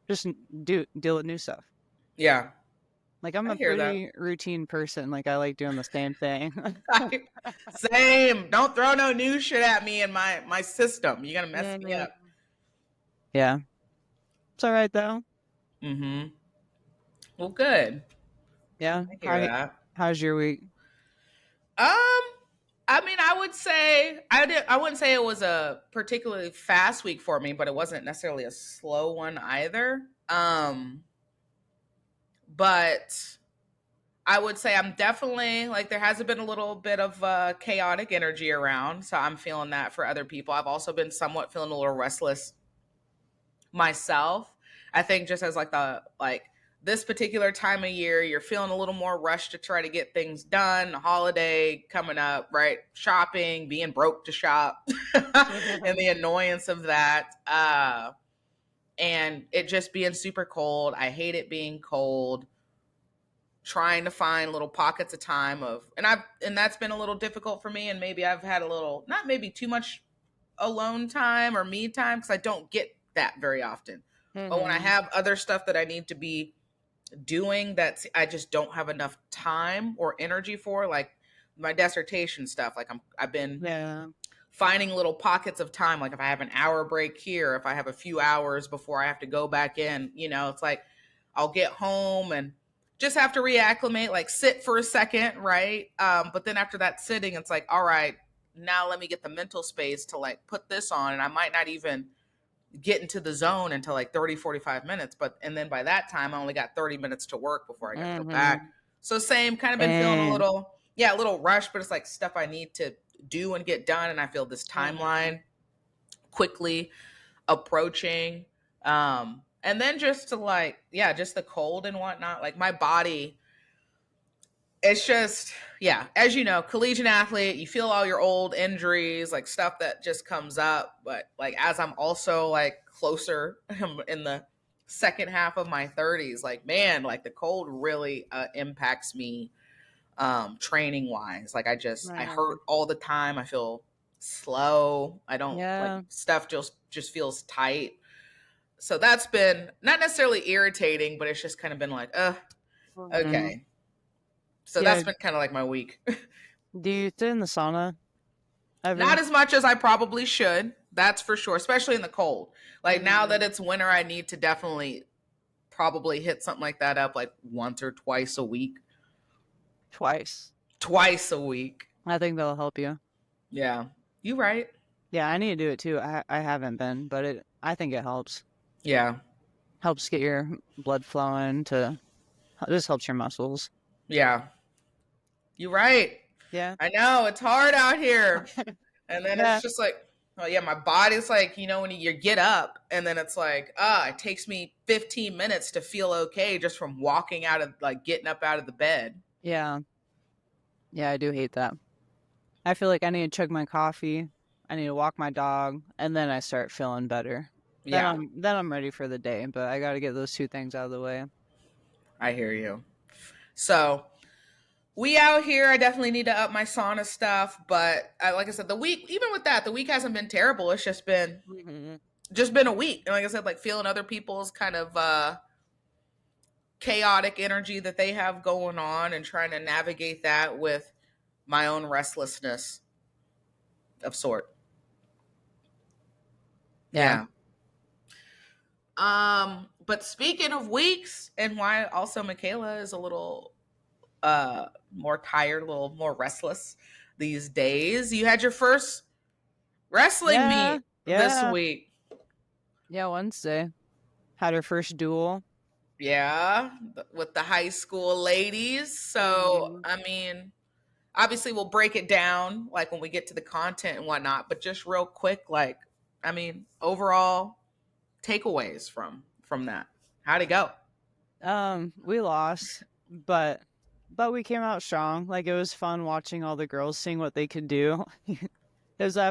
Speaker 1: just deal with new stuff.
Speaker 2: Yeah.
Speaker 1: Like I'm
Speaker 2: I
Speaker 1: a
Speaker 2: hear that.
Speaker 1: pretty routine person. Like I like doing the same thing.
Speaker 2: Same. Don't throw no new shit at me in my system. You're gonna mess me
Speaker 1: Mhm.
Speaker 2: up.
Speaker 1: Yeah, it's all right though.
Speaker 2: Mm-hmm. Well, good.
Speaker 1: Yeah.
Speaker 2: I hear that.
Speaker 1: How's your week?
Speaker 2: I mean, I would say I wouldn't say it was a particularly fast week for me, but it wasn't necessarily a slow one either. But I would say I'm definitely like there has been a little bit of chaotic energy around, so I'm feeling that for other people. I've also been somewhat feeling a little restless myself. I think just as like this particular time of year, you're feeling a little more rushed to try to get things done. Holiday coming up, right? Shopping, being broke to shop, and the annoyance of that. And it just being super cold. I hate it being cold. Trying to find little pockets of time of, and that's been a little difficult for me. And maybe I've had a little, not maybe too much alone time or me time because I don't get that very often. But when I
Speaker 1: Mhm.
Speaker 2: have other stuff that I need to be doing that I just don't have enough time or energy for, like my dissertation stuff, like I've been
Speaker 1: Yeah.
Speaker 2: finding little pockets of time, like if I have an hour break here, if I have a few hours before I have to go back in, it's like I'll get home and just have to reacclimate, like sit for a second, right? But then after that sitting, it's like, all right, now let me get the mental space to like put this on, and I might not even get into the zone until like 30, 45 minutes, and then by that time I only got 30 minutes to work before I got to go back.
Speaker 1: Mhm.
Speaker 2: So same, kind of been feeling a
Speaker 1: And
Speaker 2: little, yeah, a little rush, but it's like stuff I need to do and get done, and I feel this
Speaker 1: mhm.
Speaker 2: timeline quickly approaching. And then just to like, yeah, just the cold and whatnot, like my body, it's just, yeah, as you know, collegiate athlete, you feel all your old injuries, like stuff that just comes up. But like as I'm also like closer in the second half of my 30s, like man, like the cold really impacts me training wise. Like I hurt
Speaker 1: Right.
Speaker 2: all the time. I feel slow. I don't like
Speaker 1: Yeah.
Speaker 2: stuff just feels tight. So that's been not necessarily irritating, but it's just kind of been like,
Speaker 1: Mhm.
Speaker 2: okay. So
Speaker 1: Yeah.
Speaker 2: that's been kind of like my week.
Speaker 1: Do you sit in the sauna
Speaker 2: Not
Speaker 1: ever?
Speaker 2: as much as I probably should. That's for sure, especially in the cold. Like now that
Speaker 1: Mhm.
Speaker 2: it's winter, I need to definitely probably hit something like that up like once or twice a week.
Speaker 1: Twice.
Speaker 2: Twice a week.
Speaker 1: I think that'll help you.
Speaker 2: Yeah. You right.
Speaker 1: Yeah, I need to do it too. I haven't been, but I think it helps.
Speaker 2: Yeah.
Speaker 1: Helps get your blood flowing to, just helps your muscles.
Speaker 2: Yeah. You right.
Speaker 1: Yeah.
Speaker 2: I know it's hard out here. And then
Speaker 1: Yeah.
Speaker 2: it's just like, oh yeah, my body's like, when you get up and then it's like, it takes me 15 minutes to feel okay just from walking out of, like, getting up out of the bed.
Speaker 1: Yeah. Yeah, I do hate that. I feel like I need to chug my coffee, I need to walk my dog, and then I start feeling better.
Speaker 2: Yeah,
Speaker 1: Then I'm ready for the day, but I got to get those two things out of the way.
Speaker 2: I hear you. So we out here. I definitely need to up my sauna stuff, but like I said, the week, even with that, the week hasn't been terrible. It's
Speaker 1: Mhm.
Speaker 2: just been a week, and like I said, like feeling other people's kind of chaotic energy that they have going on, and trying to navigate that with my own restlessness of sort.
Speaker 1: Yeah.
Speaker 2: Yeah. But speaking of weeks, and why also Michaela is a little more tired, a little more restless these days. You had your first wrestling
Speaker 1: Yeah.
Speaker 2: meet this
Speaker 1: Yeah.
Speaker 2: week.
Speaker 1: Yeah, Wednesday. Had her first duel.
Speaker 2: Yeah, with the high school ladies. So,
Speaker 1: Mhm.
Speaker 2: I mean, obviously we'll break it down like when we get to the content and whatnot, but just real quick, like, I mean, overall takeaways from that. How'd it go?
Speaker 1: We lost, but we came out strong. Like it was fun watching all the girls seeing what they could do. Because I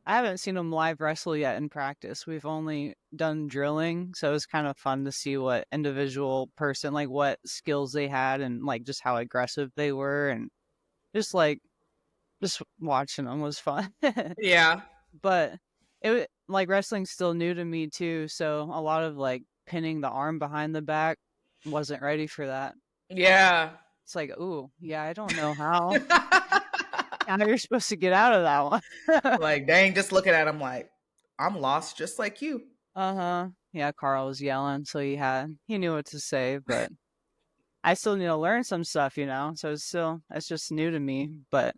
Speaker 1: haven't seen them live wrestle yet in practice. We've only done drilling, so it was kind of fun to see what individual person, like what skills they had, and like just how aggressive they were, and just like just watching them was fun.
Speaker 2: Yeah.
Speaker 1: But like wrestling's still new to me too, so a lot of like pinning the arm behind the back wasn't ready for that.
Speaker 2: Yeah.
Speaker 1: It's like, ooh, yeah, I don't know how you're supposed to get out of that one.
Speaker 2: Like, dang, just looking at him like, I'm lost just like you.
Speaker 1: Uh-huh. Yeah, Carl was yelling, so he knew what to say, but I still need to learn some stuff, so it's just new to me, but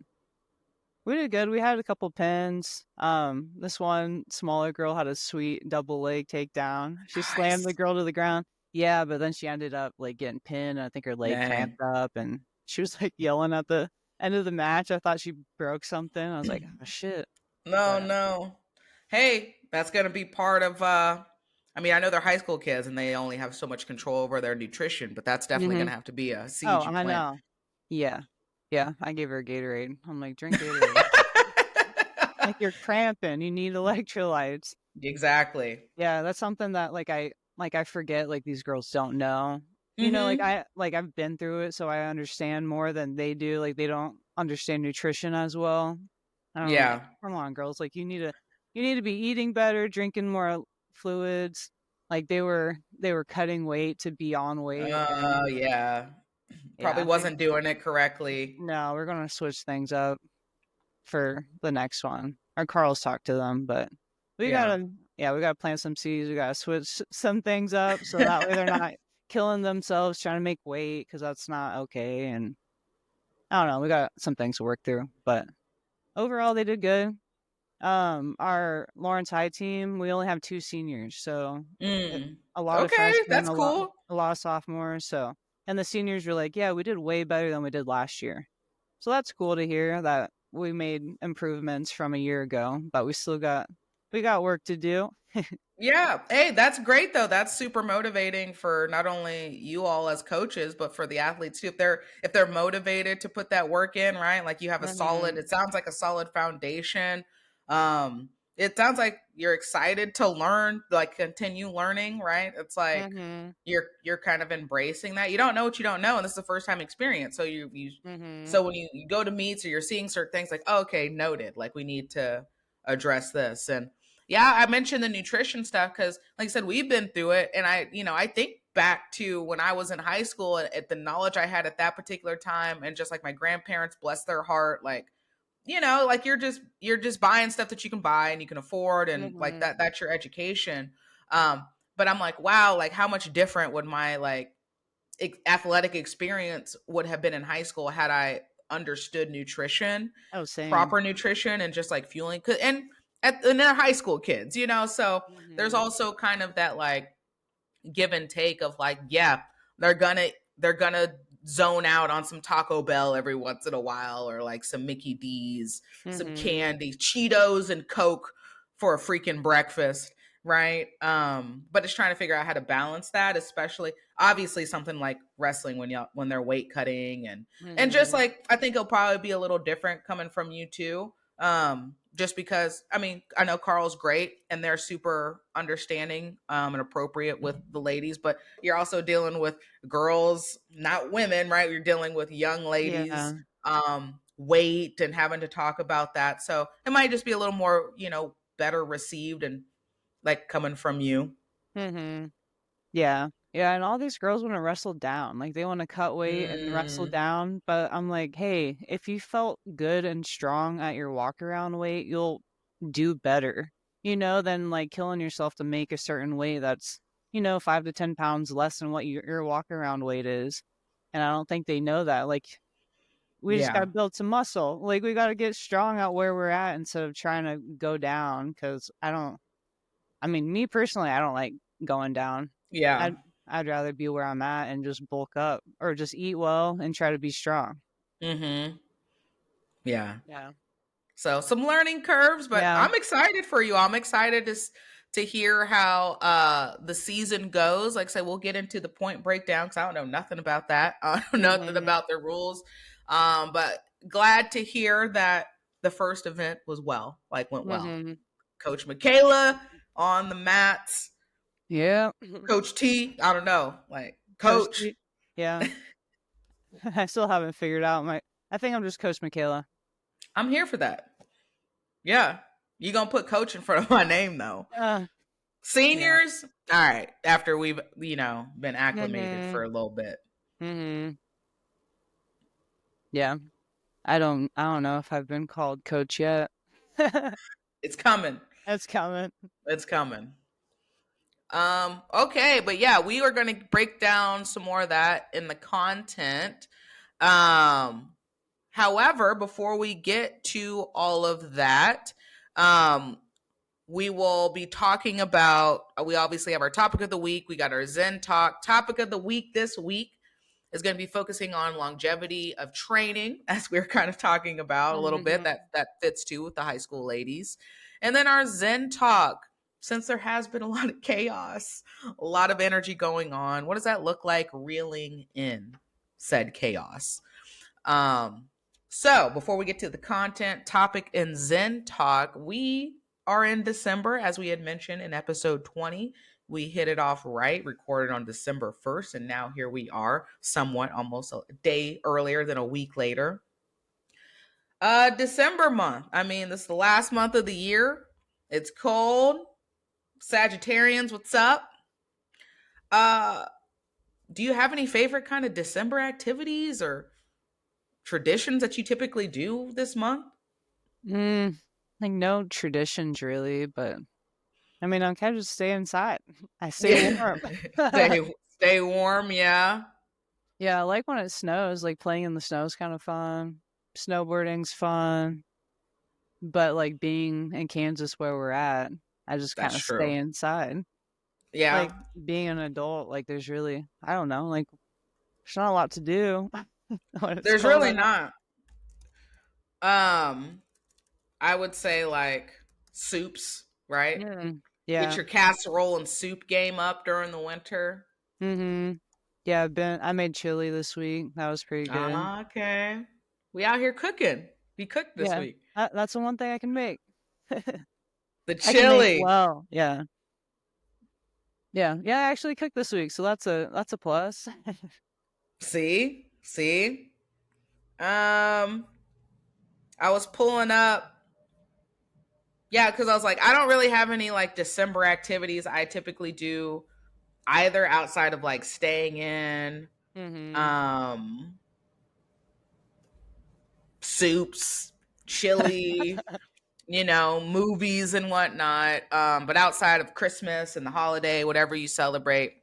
Speaker 1: we did good. We had a couple pins. This one smaller girl had a sweet double leg takedown. She slammed the
Speaker 2: Nice.
Speaker 1: girl to the ground. Yeah, but then she ended up like getting pinned. I think her leg
Speaker 2: Dang.
Speaker 1: cramped up, and she was like yelling at the end of the match. I thought she broke something. I was like, oh shit.
Speaker 2: No,
Speaker 1: But
Speaker 2: no. Hey, that's gonna be part of I mean, I know they're high school kids and they only have so much control over their nutrition, but that's definitely
Speaker 1: hmm
Speaker 2: gonna have to be a
Speaker 1: oh,
Speaker 2: seed you
Speaker 1: I
Speaker 2: plant.
Speaker 1: know. Yeah, yeah. I gave her a Gatorade. I'm like, drink Gatorade. Like you're cramping. You need electrolytes.
Speaker 2: Exactly.
Speaker 1: Yeah, that's something that I forget like these girls don't know. Like
Speaker 2: Mm-hmm.
Speaker 1: I've been through it so I understand more than they do. Like they don't understand nutrition as well. And I'm like,
Speaker 2: Yeah.
Speaker 1: come on, girls, like you need to be eating better, drinking more fluids. Like they were cutting weight to be on weight and
Speaker 2: Yeah. Probably
Speaker 1: yeah,
Speaker 2: wasn't doing it correctly.
Speaker 1: no, we're gonna switch things up for the next one. Or Carl's talked to them, but we
Speaker 2: Yeah.
Speaker 1: gotta we gotta plant some seeds. We gotta switch some things up so that way they're not killing themselves trying to make weight because that's not okay. And I don't know, we got some things to work through, but overall they did good. Our Lawrence High team, we only have two seniors, so
Speaker 2: Mm.
Speaker 1: a lot of
Speaker 2: Okay,
Speaker 1: freshmen,
Speaker 2: that's cool.
Speaker 1: a lot of sophomores. So and the seniors were like, yeah, we did way better than we did last year. So that's cool to hear that we made improvements from a year ago, but we got work to do.
Speaker 2: Yeah. Hey, that's great though. That's super motivating for not only you all as coaches, but for the athletes too. If they're motivated to put that work in, right? Like you have a solid,
Speaker 1: Mhm.
Speaker 2: it sounds like a solid foundation. It sounds like you're excited to learn, like continue learning, right? It's like
Speaker 1: Mhm.
Speaker 2: you're kind of embracing that. You don't know what you don't know, and this is the first time experience. So you
Speaker 1: Mhm.
Speaker 2: so when you go to meets or you're seeing certain things like, oh, okay, noted, like we need to address this. And yeah, I mentioned the nutrition stuff because, like I said, we've been through it, and I think back to when I was in high school and at the knowledge I had at that particular time, and just like my grandparents, bless their heart, like like you're just buying stuff that you can buy and you can afford, and like
Speaker 1: Mhm.
Speaker 2: that's your education. But I'm like, wow, like how much different would my like athletic experience would have been in high school had I understood nutrition,
Speaker 1: Oh, same.
Speaker 2: proper nutrition, and just like fueling. And they're high school kids, so there's
Speaker 1: Mhm.
Speaker 2: also kind of that like give and take of like, yeah, they're gonna zone out on some Taco Bell every once in a while, or like some Mickey D's, some
Speaker 1: Mm-hmm.
Speaker 2: candy, Cheetos and Coke for a freaking breakfast, right? But it's trying to figure out how to balance that, especially obviously something like wrestling when they're weight cutting, and just
Speaker 1: Mm-hmm.
Speaker 2: like I think it'll probably be a little different coming from you too. Just because I mean I know Carl's great and they're super understanding and appropriate with the ladies, but you're also dealing with girls, not women, right? You're dealing with young ladies,
Speaker 1: Yeah.
Speaker 2: weight and having to talk about that. So it might just be a little more, better received and like coming from you.
Speaker 1: Mm-hmm. Yeah. Yeah, and all these girls want to wrestle down. Like they want to cut weight and wrestle
Speaker 2: Mm,
Speaker 1: down, but I'm like, "Hey, if you felt good and strong at your walk around weight, you'll do better, than like killing yourself to make a certain weight that's, 5 to 10 pounds less than what your walk around weight is." And I don't think they know that. Like we just got to
Speaker 2: yeah.
Speaker 1: build some muscle. Like we got to get strong at where we're at instead of trying to go down cuz I mean, me personally, I don't like going down.
Speaker 2: Yeah.
Speaker 1: I'd rather be where I'm at and just bulk up or just eat well and try to be strong.
Speaker 2: Mm-hmm. Yeah.
Speaker 1: Yeah.
Speaker 2: So some learning curves, but
Speaker 1: Yeah.
Speaker 2: I'm excited for you. I'm excited to hear how the season goes. Like I said, we'll get into the point breakdown because I don't know nothing about that. I don't know nothing
Speaker 1: Mhm.
Speaker 2: about their rules. But glad to hear that the first event went well.
Speaker 1: Mhm.
Speaker 2: Coach Michaela on the mats.
Speaker 1: Yeah.
Speaker 2: Coach T, I don't know, like
Speaker 1: Coach
Speaker 2: coach.
Speaker 1: T. Yeah. I still haven't figured out I think I'm just Coach Michaela.
Speaker 2: I'm here for that. Yeah. You gonna put coach in front of my name though.
Speaker 1: Uh, yeah.
Speaker 2: Seniors, all right. After we've been acclimated for
Speaker 1: Mhm.
Speaker 2: a little bit,
Speaker 1: Mhm. Yeah. I don't know if I've been called coach yet.
Speaker 2: it's coming.
Speaker 1: That's coming.
Speaker 2: It's coming. Okay, but yeah, we are going to break down some more of that in the content. Um, However, before we get to all of that, um, we will be talking about. We obviously have our topic of the week. We got our Zen talk topic of the week this week is going to be focusing on longevity of training, as we are kind of talking about a little bit.
Speaker 1: Mhm.
Speaker 2: That fits too with the high school ladies, and then our Zen talk. Since there has been a lot of chaos, a lot of energy going on, what does that look like reeling in said chaos? Um, so before we get to the content topic and Zen talk, we are in December, as we had mentioned in episode 20. We hit it off right, recorded on December 1st, and now here we are, somewhat almost a day earlier than a week later. December month. I mean, this is the last month of the year. It's cold. Sagittarians, what's up? Uh, do you have any favorite kind of December activities or traditions that you typically do this month?
Speaker 1: Like no traditions really, but I mean, I'm kind of just stay inside. I stay
Speaker 2: Yeah.
Speaker 1: warm.
Speaker 2: Stay warm, yeah.
Speaker 1: Yeah, I like when it snows. Like playing in the snow is kind of fun. Snowboarding's fun, but like being in Kansas where we're at, I just kind
Speaker 2: That's
Speaker 1: of stay
Speaker 2: true.
Speaker 1: inside.
Speaker 2: Yeah.
Speaker 1: Like being an adult, like there's really, I don't know, like there's not a lot to do when it's
Speaker 2: There's
Speaker 1: cold
Speaker 2: really
Speaker 1: out.
Speaker 2: not. Um, I would say like soups, right? Get
Speaker 1: Yeah.
Speaker 2: your casserole and soup game up during the winter.
Speaker 1: Mhm. Yeah, I made chili this week. That was pretty good.
Speaker 2: Okay. We out here cooking. We cooked this
Speaker 1: Yeah.
Speaker 2: week.
Speaker 1: That's the one thing I can make.
Speaker 2: The
Speaker 1: I can make
Speaker 2: chili.
Speaker 1: well. Yeah. Yeah. Yeah, I actually cooked this week, so that's a plus.
Speaker 2: See? See? Um, I was pulling up. Yeah, because I was like, I don't really have any like December activities I typically do either outside of like staying in,
Speaker 1: Mhm.
Speaker 2: um, soups, chili, movies and whatnot. But outside of Christmas and the holiday, whatever you celebrate,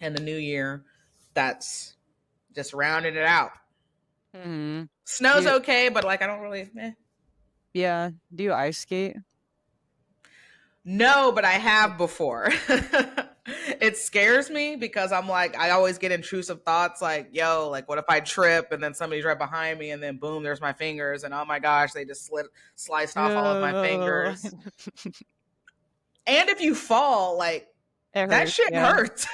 Speaker 2: and the New Year, that's just rounding it out.
Speaker 1: Mhm. Do
Speaker 2: Snow's
Speaker 1: you,
Speaker 2: okay, but like I don't really.
Speaker 1: yeah, do you ice skate?
Speaker 2: No, but I have before. it scares me because I'm like, I always get intrusive thoughts like, yo, like what if I trip and then somebody's right behind me and then boom, there's my fingers and oh my gosh, they just sliced off all of my
Speaker 1: Oh,
Speaker 2: fingers. And if you fall, like
Speaker 1: it
Speaker 2: that
Speaker 1: hurts.
Speaker 2: shit
Speaker 1: Yeah.
Speaker 2: hurts.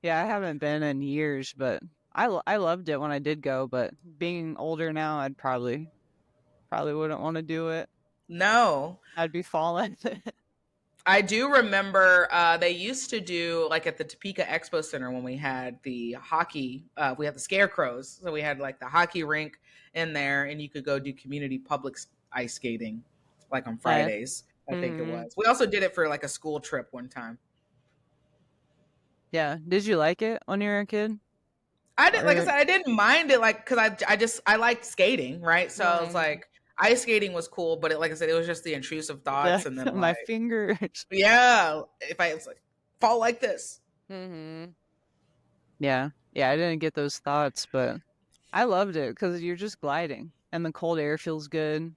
Speaker 1: Yeah, I haven't been in years, but I loved it when I did go. But being older now, I'd probably wouldn't want to do it.
Speaker 2: No.
Speaker 1: I'd be falling.
Speaker 2: I do remember they used to do like at the Topeka Expo Center when we had the hockey, we had the Scarecrows. So we had like the hockey rink in there and you could go do community public ice skating like on
Speaker 1: Nice.
Speaker 2: Fridays, I think it
Speaker 1: Mm-hmm.
Speaker 2: was. We also did it for like a school trip one time.
Speaker 1: Yeah. Did you like it when you were a kid?
Speaker 2: I did, like I
Speaker 1: Or
Speaker 2: said, I didn't mind it, like because I liked skating, right? So I was
Speaker 1: Mhm.
Speaker 2: like, ice skating was cool, but like I said, it was just the intrusive thoughts, and then
Speaker 1: My
Speaker 2: like,
Speaker 1: fingers.
Speaker 2: yeah, if I was like fall like this,
Speaker 1: Mm-hmm. Yeah. Yeah, I didn't get those thoughts, but I loved it because you're just gliding and the cold air feels good.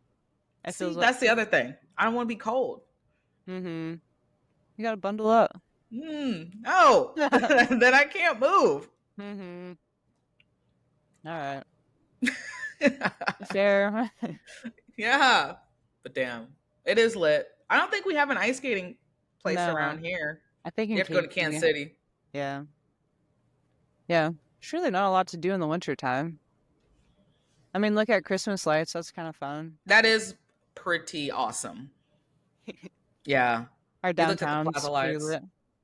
Speaker 1: It
Speaker 2: see,
Speaker 1: feels like,
Speaker 2: that's the other thing. I don't want to be cold.
Speaker 1: mm-hmm. You gotta bundle up.
Speaker 2: No, then I can't move.
Speaker 1: Mm-hmm. All right. Fair.
Speaker 2: Yeah, but damn, it is lit. I don't think we have an ice skating place
Speaker 1: No,
Speaker 2: around here.
Speaker 1: I think
Speaker 2: You
Speaker 1: in
Speaker 2: have to go to Kansas
Speaker 1: KC.
Speaker 2: City.
Speaker 1: Yeah. Yeah. Surely not a lot to do in the winter time. I mean, look at Christmas lights. That's kind of fun.
Speaker 2: That is pretty awesome. Yeah,
Speaker 1: Our
Speaker 2: we looked at the
Speaker 1: downtown's
Speaker 2: plaza
Speaker 1: pretty
Speaker 2: lights.
Speaker 1: lit.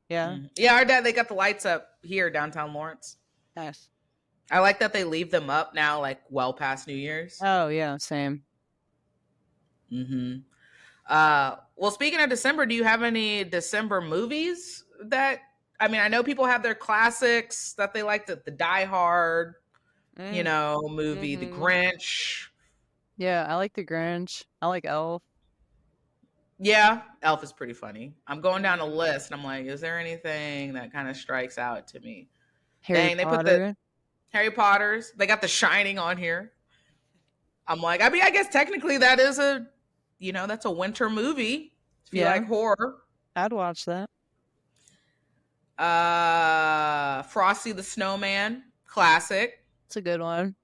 Speaker 1: Yeah.
Speaker 2: Yeah, our dad, they got the lights up here downtown Lawrence.
Speaker 1: Nice.
Speaker 2: I like that they leave them up now, like well past New Year's.
Speaker 1: Oh, yeah. Same.
Speaker 2: Mm-hmm. Well, speaking of December, do you have any December movies that? I mean, I know people have their classics that they like, the Die Hard,
Speaker 1: Mm.
Speaker 2: movie, The
Speaker 1: Mm-hmm.
Speaker 2: Grinch.
Speaker 1: Yeah, I like the Grinch. I like Elf.
Speaker 2: Yeah, Elf is pretty funny. I'm going down a list and I'm like, is there anything that kind of strikes out to me?
Speaker 1: Harry
Speaker 2: Dang, they put the
Speaker 1: Potter.
Speaker 2: Harry Potters. They got The Shining on here. I'm like, I mean, I guess technically that is that's a winter movie if you
Speaker 1: Yeah,
Speaker 2: like horror.
Speaker 1: I'd watch that.
Speaker 2: Frosty the Snowman, classic.
Speaker 1: It's a good one.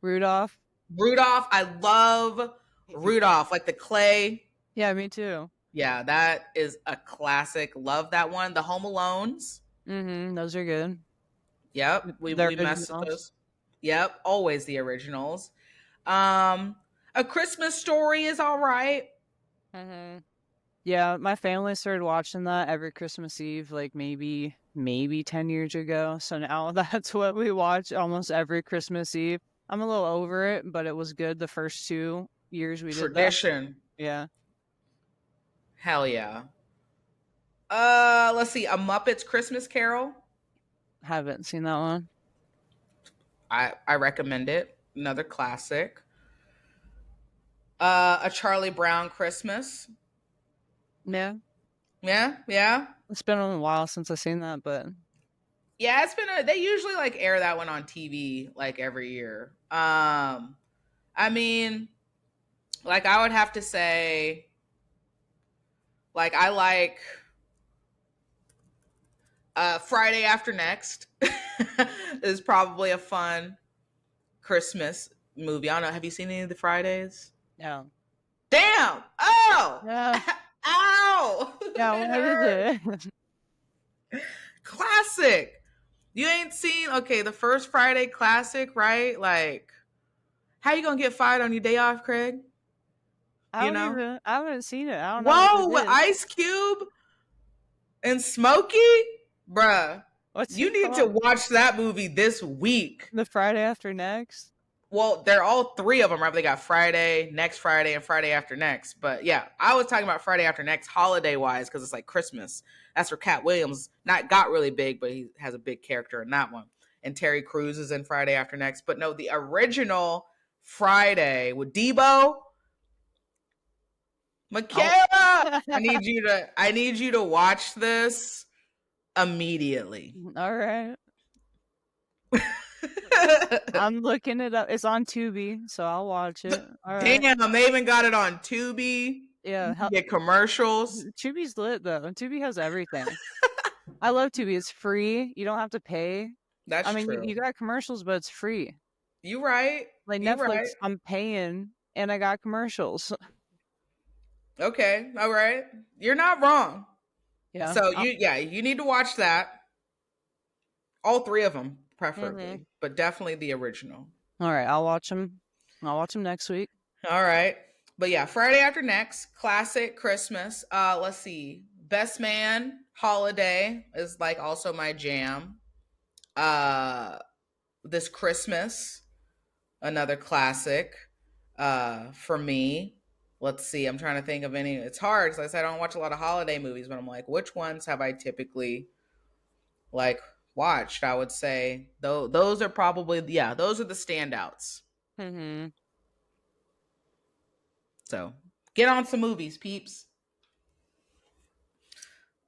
Speaker 1: Rudolph.
Speaker 2: Rudolph, I love Rudolph, like the clay.
Speaker 1: Yeah, me too.
Speaker 2: Yeah, that is a classic. Love that one. The Home Alones.
Speaker 1: Mm-hmm. Those are good.
Speaker 2: Yep,
Speaker 1: The
Speaker 2: we messed with
Speaker 1: originals.
Speaker 2: those. Yep, always the originals. Um, A Christmas Story is all right.
Speaker 1: Mm-hmm. Yeah, my family started watching that every Christmas Eve, like maybe 10 years ago. So now that's what we watch almost every Christmas Eve. I'm a little over it, but it was good the first 2 years we did that.
Speaker 2: Tradition.
Speaker 1: Yeah.
Speaker 2: Hell yeah. Let's see, A Muppet's Christmas Carol.
Speaker 1: Haven't seen that one.
Speaker 2: I recommend it. Another classic. A Charlie Brown Christmas.
Speaker 1: Yeah.
Speaker 2: Yeah.
Speaker 1: It's been a while since I've seen that, but
Speaker 2: Yeah, it's been they usually like air that one on TV like every year. I mean, like I would have to say like I like Friday After Next is probably a fun Christmas movie. I don't know, have you seen any of the Fridays?
Speaker 1: no.
Speaker 2: Damn! Oh!
Speaker 1: Yeah.
Speaker 2: Ow!
Speaker 1: Yeah,
Speaker 2: It
Speaker 1: what
Speaker 2: hurt.
Speaker 1: is it?
Speaker 2: Classic. You ain't seen the first Friday classic, right? Like, how you gonna get fired on your day off, Craig? You know?
Speaker 1: I haven't seen it. I don't know what
Speaker 2: Whoa,
Speaker 1: it
Speaker 2: with
Speaker 1: is.
Speaker 2: Ice Cube and Smokey? Bruh.
Speaker 1: What's
Speaker 2: You
Speaker 1: it
Speaker 2: need to
Speaker 1: called?
Speaker 2: watch that movie this week.
Speaker 1: The Friday After Next?
Speaker 2: Well, they're all three of them, right? They got Friday, next Friday, and Friday after next. But yeah, I was talking about Friday after next holiday wise because it's like Christmas. That's where Cat Williams got really big, but he has a big character in that one. And Terry Crews is in Friday after next. But no, the original Friday with Debo,
Speaker 1: Oh.
Speaker 2: Michaela. I need you to watch this immediately.
Speaker 1: All right. I'm looking it up. It's on Tubi, so I'll watch it. All right.
Speaker 2: Damn, they even got it on Tubi.
Speaker 1: Yeah,
Speaker 2: You can get commercials.
Speaker 1: Tubi's lit though. Tubi has everything. I love Tubi. It's free. You don't have to pay. I
Speaker 2: That's
Speaker 1: mean,
Speaker 2: true.
Speaker 1: you got commercials, but it's free.
Speaker 2: You right.
Speaker 1: Like
Speaker 2: You right.
Speaker 1: Netflix, I'm paying and I got commercials.
Speaker 2: Okay. All right. You're not wrong.
Speaker 1: Yeah.
Speaker 2: So you need to watch that. All three of them,
Speaker 1: Mhm.
Speaker 2: preferably, but definitely the original.
Speaker 1: All right, I'll watch them. I'll watch them next week.
Speaker 2: All right. But yeah, Friday After Next, classic Christmas. Let's see. Best Man Holiday is like also my jam. Uh this Christmas, another classic for me. Let's see. I'm trying to think of any. It's hard because I don't watch a lot of holiday movies, but I'm like, which ones have I typically like watched? I would say those are probably those are the standouts.
Speaker 1: Mhm.
Speaker 2: So get on some movies, peeps.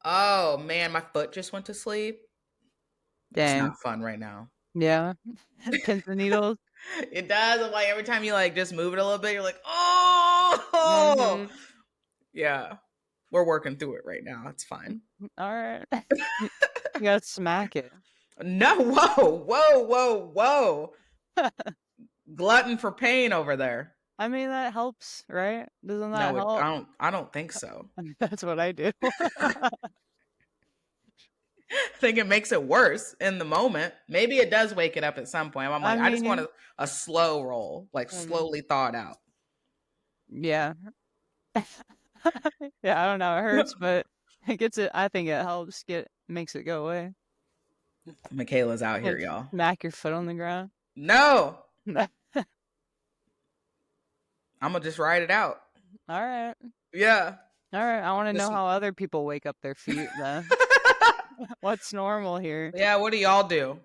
Speaker 2: Oh man, my foot just went to sleep. It's
Speaker 1: Dang.
Speaker 2: not fun right now.
Speaker 1: Yeah. Pins and needles.
Speaker 2: It does. I'm like every time you like just move it a little bit, you're like, oh
Speaker 1: Mhm.
Speaker 2: yeah. We're working through it right now. It's fine.
Speaker 1: All right. You gotta smack it.
Speaker 2: No, whoa. Glutton for pain over there.
Speaker 1: I mean, that helps, right? Doesn't that
Speaker 2: No,
Speaker 1: help?
Speaker 2: I don't think so.
Speaker 1: I mean, that's what I do.
Speaker 2: I think it makes it worse in the moment. Maybe it does wake it up at some point. I'm
Speaker 1: I
Speaker 2: like, I just want
Speaker 1: mean,
Speaker 2: a slow roll, like
Speaker 1: mhm.
Speaker 2: slowly thawed out.
Speaker 1: Yeah. Yeah, I don't know. It hurts, but it gets it. I think it helps makes it go away.
Speaker 2: Michaela's out here,
Speaker 1: Like
Speaker 2: y'all.
Speaker 1: smack your foot on the ground.
Speaker 2: No,
Speaker 1: All
Speaker 2: I'm gonna just ride it out.
Speaker 1: right.
Speaker 2: Yeah.
Speaker 1: All right. I want to know
Speaker 2: Just
Speaker 1: how other people wake up their feet then. What's normal here?
Speaker 2: yeah, what do y'all do?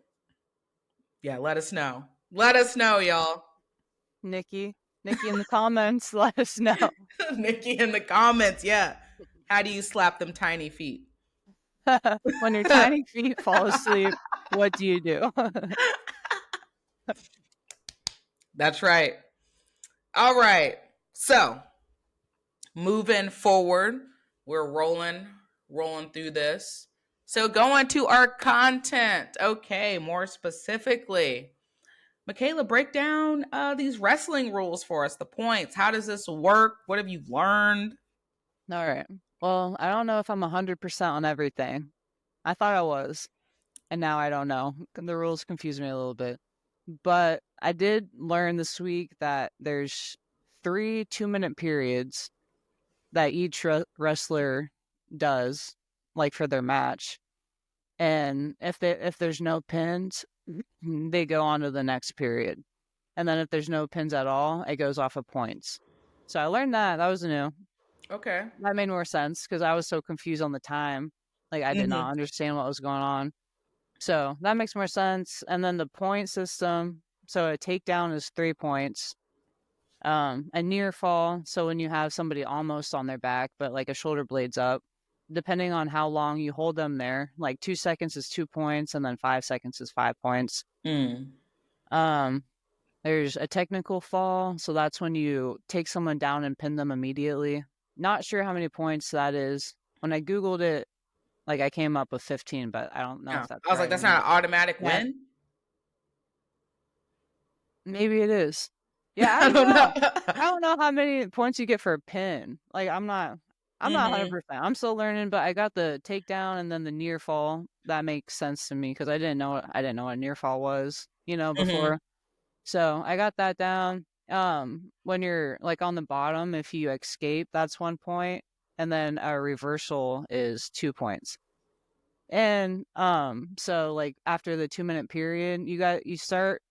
Speaker 2: Yeah, let us know. Let us know, y'all.
Speaker 1: Nikki. Nikki in the comments, let us know.
Speaker 2: Nikki in the comments. Yeah. How do you slap them tiny feet?
Speaker 1: When your tiny feet fall asleep, what do you do?
Speaker 2: That's right. All right. So moving forward, we're rolling through this. So going to our content. Okay, more specifically. Michaela, break down these wrestling rules for us, the points. How does this work? What have you learned?
Speaker 1: All right. Well, I don't know if I'm 100% on everything. I thought I was, and now I don't know. The rules confuse me a little bit. But I did learn this week that there's 3 2-minute periods that each wrestler does, like for their match. And if there's no pins, they go on to the next period. And then if there's no pins at all, it goes off of points. So I learned that. That was new.
Speaker 2: Okay.
Speaker 1: That made more sense because I was so confused on the time. Like I did
Speaker 2: Mm-hmm.
Speaker 1: not understand what was going on. So that makes more sense. And then the point system. So a takedown is 3 points. A near fall. So when you have somebody almost on their back, but like a shoulder blades up, depending on how long you hold them there, like 2 seconds is 2 points, and then 5 seconds is 5 points.
Speaker 2: Mm.
Speaker 1: Um, there's a technical fall, so that's when you take someone down and pin them immediately. Not sure how many points that is. When I Googled it, like I came up with 15, but I don't know
Speaker 2: Yeah.
Speaker 1: if that's
Speaker 2: I was like,
Speaker 1: right or
Speaker 2: that's not
Speaker 1: not.
Speaker 2: an automatic
Speaker 1: Yeah,
Speaker 2: win.
Speaker 1: maybe it is. Yeah, I
Speaker 2: I
Speaker 1: don't
Speaker 2: don't know.
Speaker 1: know. I don't know how many points you get for a pin. Like I'm not
Speaker 2: Mm-hmm.
Speaker 1: 100%. I'm still learning, but I got the takedown and then the near fall. That makes sense to me because I didn't know what near fall was,
Speaker 2: Mm-hmm.
Speaker 1: before. So I got that down. When you're like on the bottom, if you escape, that's 1 point, and then a reversal is 2 points. And so like after the 2-minute period, you start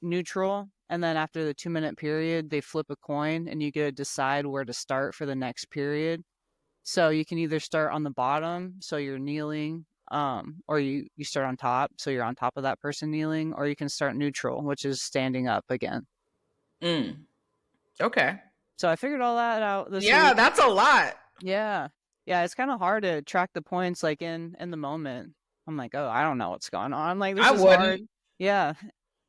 Speaker 1: neutral, and then after the 2-minute period, they flip a coin, and you get to decide where to start for the next period. So you can either start on the bottom, so you're kneeling, or you start on top, so you're on top of that person kneeling, or you can start neutral, which is standing up again.
Speaker 2: Mm. Okay.
Speaker 1: So I figured all that out this
Speaker 2: Yeah,
Speaker 1: week.
Speaker 2: that's a lot.
Speaker 1: Yeah. Yeah, it's kind of hard to track the points like in the moment. I'm like, "Oh, I don't know what's going on." Like this
Speaker 2: I
Speaker 1: is hard.
Speaker 2: wouldn't.
Speaker 1: Yeah.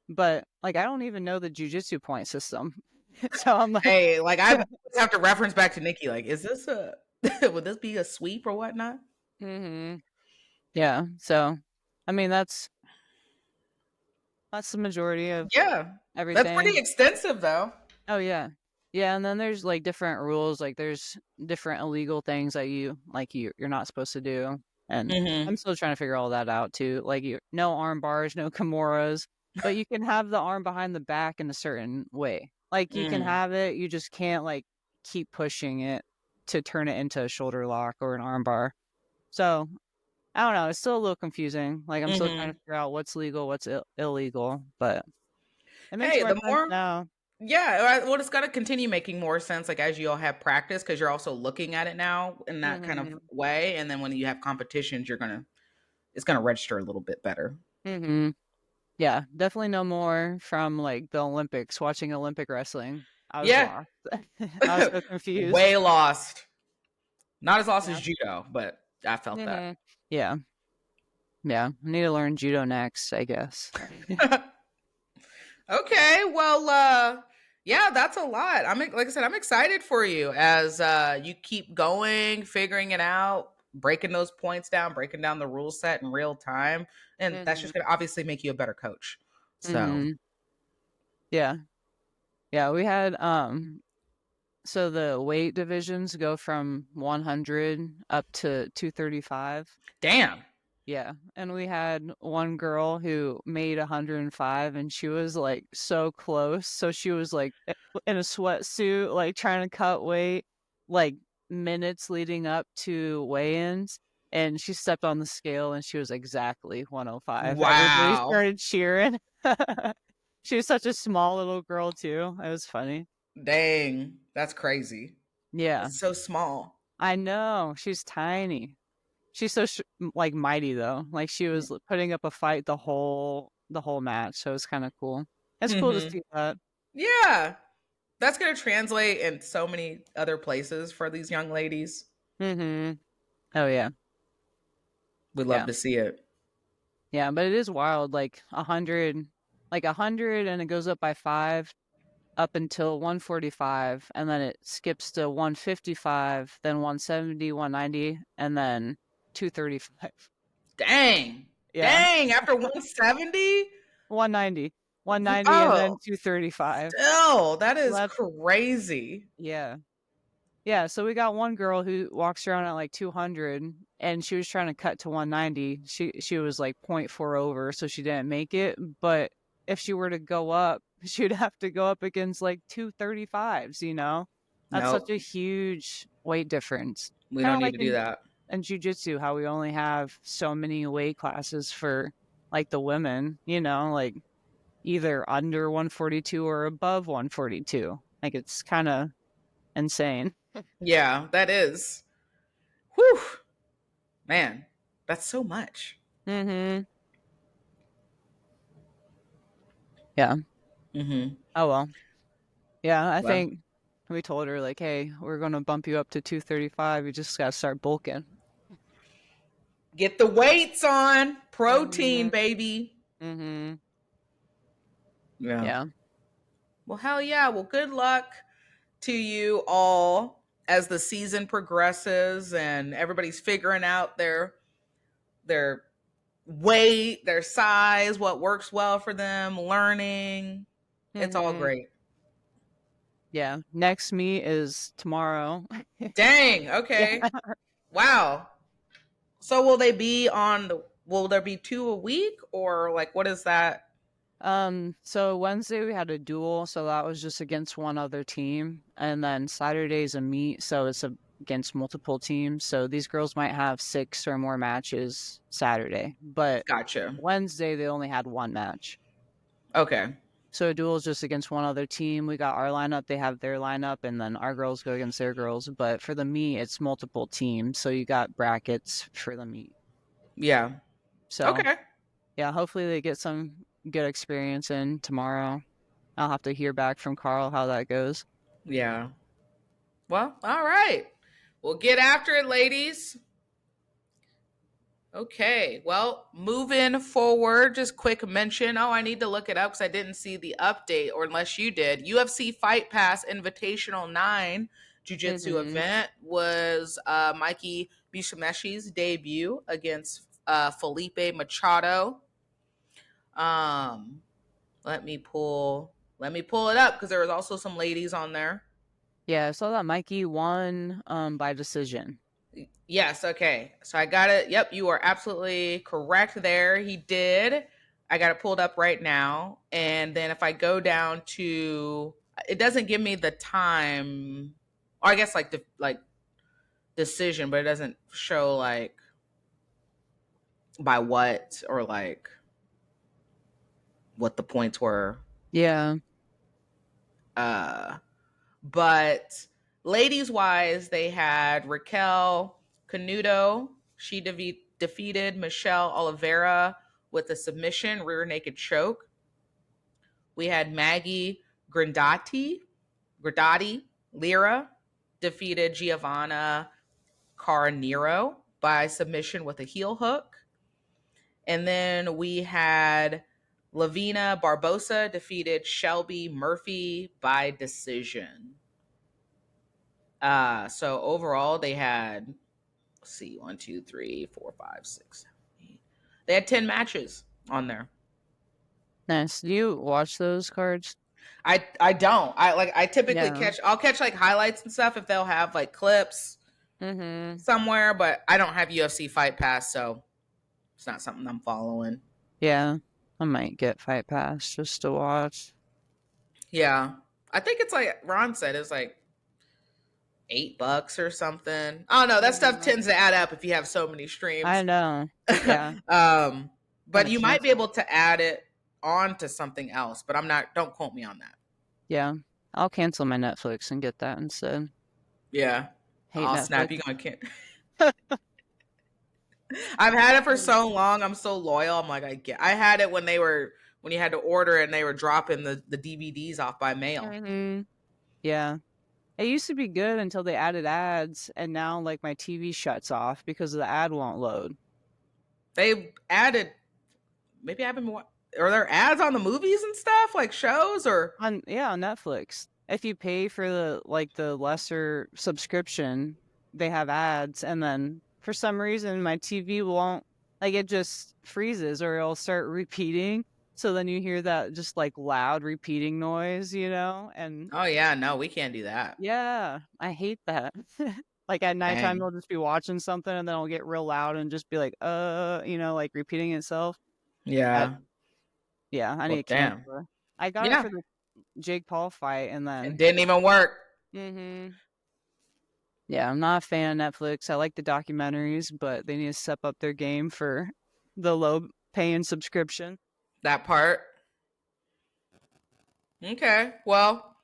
Speaker 1: But like I don't even know the jiu-jitsu point system. So I'm like,
Speaker 2: Hey, like I always have to reference back to Nikki. Like, is this a would this be a sweep or whatnot?
Speaker 1: mm-hmm. Yeah. So, I mean, that's the majority of
Speaker 2: Yeah, that's pretty
Speaker 1: everything.
Speaker 2: extensive, though.
Speaker 1: Oh yeah. Yeah, and then there's like different rules, like there's different illegal things that you're not supposed to do. And
Speaker 2: Hmm.
Speaker 1: I'm still trying to figure all that out too. Like you no arm bars, no kimuras, but you can have the arm behind the back in a certain way. Like you can
Speaker 2: Mm.
Speaker 1: have it, you just can't like keep pushing it to turn it into a shoulder lock or an arm bar. So, I don't know, it's still a little confusing. Like I'm still trying to
Speaker 2: Hmm.
Speaker 1: figure out what's legal, what's illegal, but it makes
Speaker 2: Hey,
Speaker 1: more
Speaker 2: the
Speaker 1: sense
Speaker 2: more
Speaker 1: now.
Speaker 2: well, it's got to continue making more sense, like as you all have practice, because you're also looking at it now in that kind of
Speaker 1: Mhm.
Speaker 2: way, and then when you have competitions, it's gonna register a little bit better.
Speaker 1: Mhm. Yeah, definitely know more from like the Olympics, watching Olympic wrestling. I was
Speaker 2: Yeah,
Speaker 1: lost. I was so confused.
Speaker 2: way lost. Not as lost as
Speaker 1: Yeah.
Speaker 2: judo, but I felt that.
Speaker 1: Mhm. Yeah. Yeah. I need to learn judo next, I guess.
Speaker 2: Okay, well, yeah, that's a lot. Like I said, I'm excited for you as you keep going, figuring it out, breaking those points down, breaking down the rule set in real time, and that's
Speaker 1: Mhm.
Speaker 2: just going to obviously make you a better coach. So,
Speaker 1: Mhm. Yeah. Yeah, we had so the weight divisions go from 100 up to 235.
Speaker 2: damn.
Speaker 1: Yeah, and we had one girl who made 105 and she was like so close. So she was like in a sweatsuit, like trying to cut weight, like minutes leading up to weigh-ins. And she stepped on the scale and she was exactly 105. Everybody
Speaker 2: Wow.
Speaker 1: started cheering. She was such a small little girl too. It was funny.
Speaker 2: Dang. That's crazy.
Speaker 1: Yeah,
Speaker 2: That's so small.
Speaker 1: I know. She's tiny. She's so like mighty though. Like she was putting up a fight the whole match, so it's kind of cool. It's cool to
Speaker 2: Hmm.
Speaker 1: see that.
Speaker 2: Yeah. That's going to translate in so many other places for these young ladies.
Speaker 1: Mhm. Oh yeah.
Speaker 2: We'd love
Speaker 1: Yeah.
Speaker 2: to see it.
Speaker 1: Yeah, but it is wild like 100 like 100 and it goes up by 5 up until 145 and then it skips to 155, then 170, 190 and then 235.
Speaker 2: Dang.
Speaker 1: Yeah.
Speaker 2: Dang. After 170?
Speaker 1: 190. 190 and then
Speaker 2: Oh,
Speaker 1: 235.
Speaker 2: still, that
Speaker 1: So
Speaker 2: is
Speaker 1: that's
Speaker 2: crazy.
Speaker 1: yeah. Yeah, so we got one girl who walks around at like 200 and she was trying to cut to 190. She was like point 0.4 over, so she didn't make it, but if she were to go up, she'd have to go up against like 235s, you know? That's such
Speaker 2: Nope.
Speaker 1: a huge weight difference.
Speaker 2: We
Speaker 1: Kind
Speaker 2: don't
Speaker 1: of
Speaker 2: need
Speaker 1: like
Speaker 2: to do that.
Speaker 1: in jiu-jitsu how we only have so many weight classes for like the women, you know, like either under 142 or above 142. Like it's kind of insane.
Speaker 2: Yeah, that is. Whew. Man, that's so much.
Speaker 1: Mhm. Yeah.
Speaker 2: Hmm.
Speaker 1: Oh well. Yeah, I
Speaker 2: Well,
Speaker 1: think we told her like, "Hey, we're going to bump you up to 235. You just got to start bulking."
Speaker 2: get the weights on. Protein,
Speaker 1: Mhm.
Speaker 2: baby.
Speaker 1: Mhm.
Speaker 2: Yeah.
Speaker 1: Yeah.
Speaker 2: Well, hell yeah. Well, good luck to you all as the season progresses and everybody's figuring out their weight, their size, what works well for them, learning. It's all
Speaker 1: Mhm.
Speaker 2: great.
Speaker 1: Yeah. Next meet is tomorrow.
Speaker 2: Dang.
Speaker 1: Yeah.
Speaker 2: Okay. Wow. So will there be two a week or like what is that?
Speaker 1: So Wednesday we had a duel, so that was just against one other team, and then Saturday's a meet, so it's against multiple teams. So these girls might have 6 or more matches Saturday, but
Speaker 2: Gotcha.
Speaker 1: Wednesday they only had one match.
Speaker 2: Okay.
Speaker 1: So a duel is just against one other team. We got our lineup, they have their lineup, and then our girls go against their girls. But for the meet, it's multiple teams, so you got brackets for the meet.
Speaker 2: Yeah.
Speaker 1: So
Speaker 2: Okay.
Speaker 1: yeah, hopefully they get some good experience in tomorrow. I'll have to hear back from Carl how that goes.
Speaker 2: Yeah. Well, all right. Well, get after it, ladies. Okay, well, moving forward, just quick mention. Oh, I need to look it up because I didn't see the update, or unless you did. UFC Fight Pass Invitational 9 Jiu-Jitsu
Speaker 1: Mm-hmm.
Speaker 2: event was Mikey Musumeci's debut against Felipe Machado. Um, let me pull it up because there was also some ladies on there.
Speaker 1: Yeah, I saw that Mikey won by decision.
Speaker 2: Yes, okay. So I got it. Yep, you are absolutely correct there. He did. I got it pulled up right now. And then if I go down to it doesn't give me the time or I guess like the decision, but it doesn't show like by what or like what the points were.
Speaker 1: Yeah.
Speaker 2: Uh but ladies wise, they had Raquel Canuto. She defeated Michelle Oliveira with a submission rear naked choke. We had Maggie Gradati Lira defeated Giovanna Carnero by submission with a heel hook. And then we had Lavina Barbosa defeated Shelby Murphy by decision. So overall they had, let's see, 1, 2, 3, 4, 5, 6, 7, 8. They had 10 matches on there.
Speaker 1: Nice. Do you watch those cards?
Speaker 2: I don't. I typically
Speaker 1: Yeah.
Speaker 2: I'll catch like highlights and stuff if they'll have like clips
Speaker 1: Mm-hmm.
Speaker 2: somewhere, but I don't have UFC Fight Pass, so it's not something I'm following.
Speaker 1: Yeah. I might get Fight Pass just to watch.
Speaker 2: Yeah. I think it's like Ron said, it's like $8 or something. I don't know. That stuff
Speaker 1: Mhm.
Speaker 2: tends to add up if you have so many
Speaker 1: I
Speaker 2: streams.
Speaker 1: know. Yeah.
Speaker 2: But
Speaker 1: Gonna
Speaker 2: you might be able
Speaker 1: cancel.
Speaker 2: to add it on to something else, but I'm not, don't quote me on that.
Speaker 1: Yeah. I'll cancel my Netflix and get that instead.
Speaker 2: Yeah.
Speaker 1: Hate
Speaker 2: Oh, snap.
Speaker 1: Netflix.
Speaker 2: You gonna can't. I've had it for so long. I'm so loyal. I'm like, I had it when when you had to order it and they were dropping the DVDs off by mail.
Speaker 1: Mm-hmm. Yeah. It used to be good until they added ads, and now like my TV shuts off because the ad won't load.
Speaker 2: They added, maybe I haven't been, are there ads on the movies and stuff like shows or?
Speaker 1: On Netflix. If you pay for the lesser subscription, they have ads, and then for some reason my TV won't, like, it just freezes or it'll start repeating. So then you hear that just like loud repeating noise, and
Speaker 2: Oh yeah, no, we can't do that.
Speaker 1: yeah, I hate that. Like at nighttime
Speaker 2: Dang.
Speaker 1: they'll just be watching something and then it'll get real loud and just be like, like repeating itself. I
Speaker 2: Yeah.
Speaker 1: Yeah, I need
Speaker 2: Well,
Speaker 1: to
Speaker 2: damn.
Speaker 1: cancel it. I got it
Speaker 2: Yeah.
Speaker 1: for the Jake Paul fight, and
Speaker 2: It
Speaker 1: then
Speaker 2: didn't even work.
Speaker 1: Mhm. Yeah, I'm not a fan of Netflix. I like the documentaries, but they need to step up their game for the low paying subscription.
Speaker 2: That part. Okay. Well,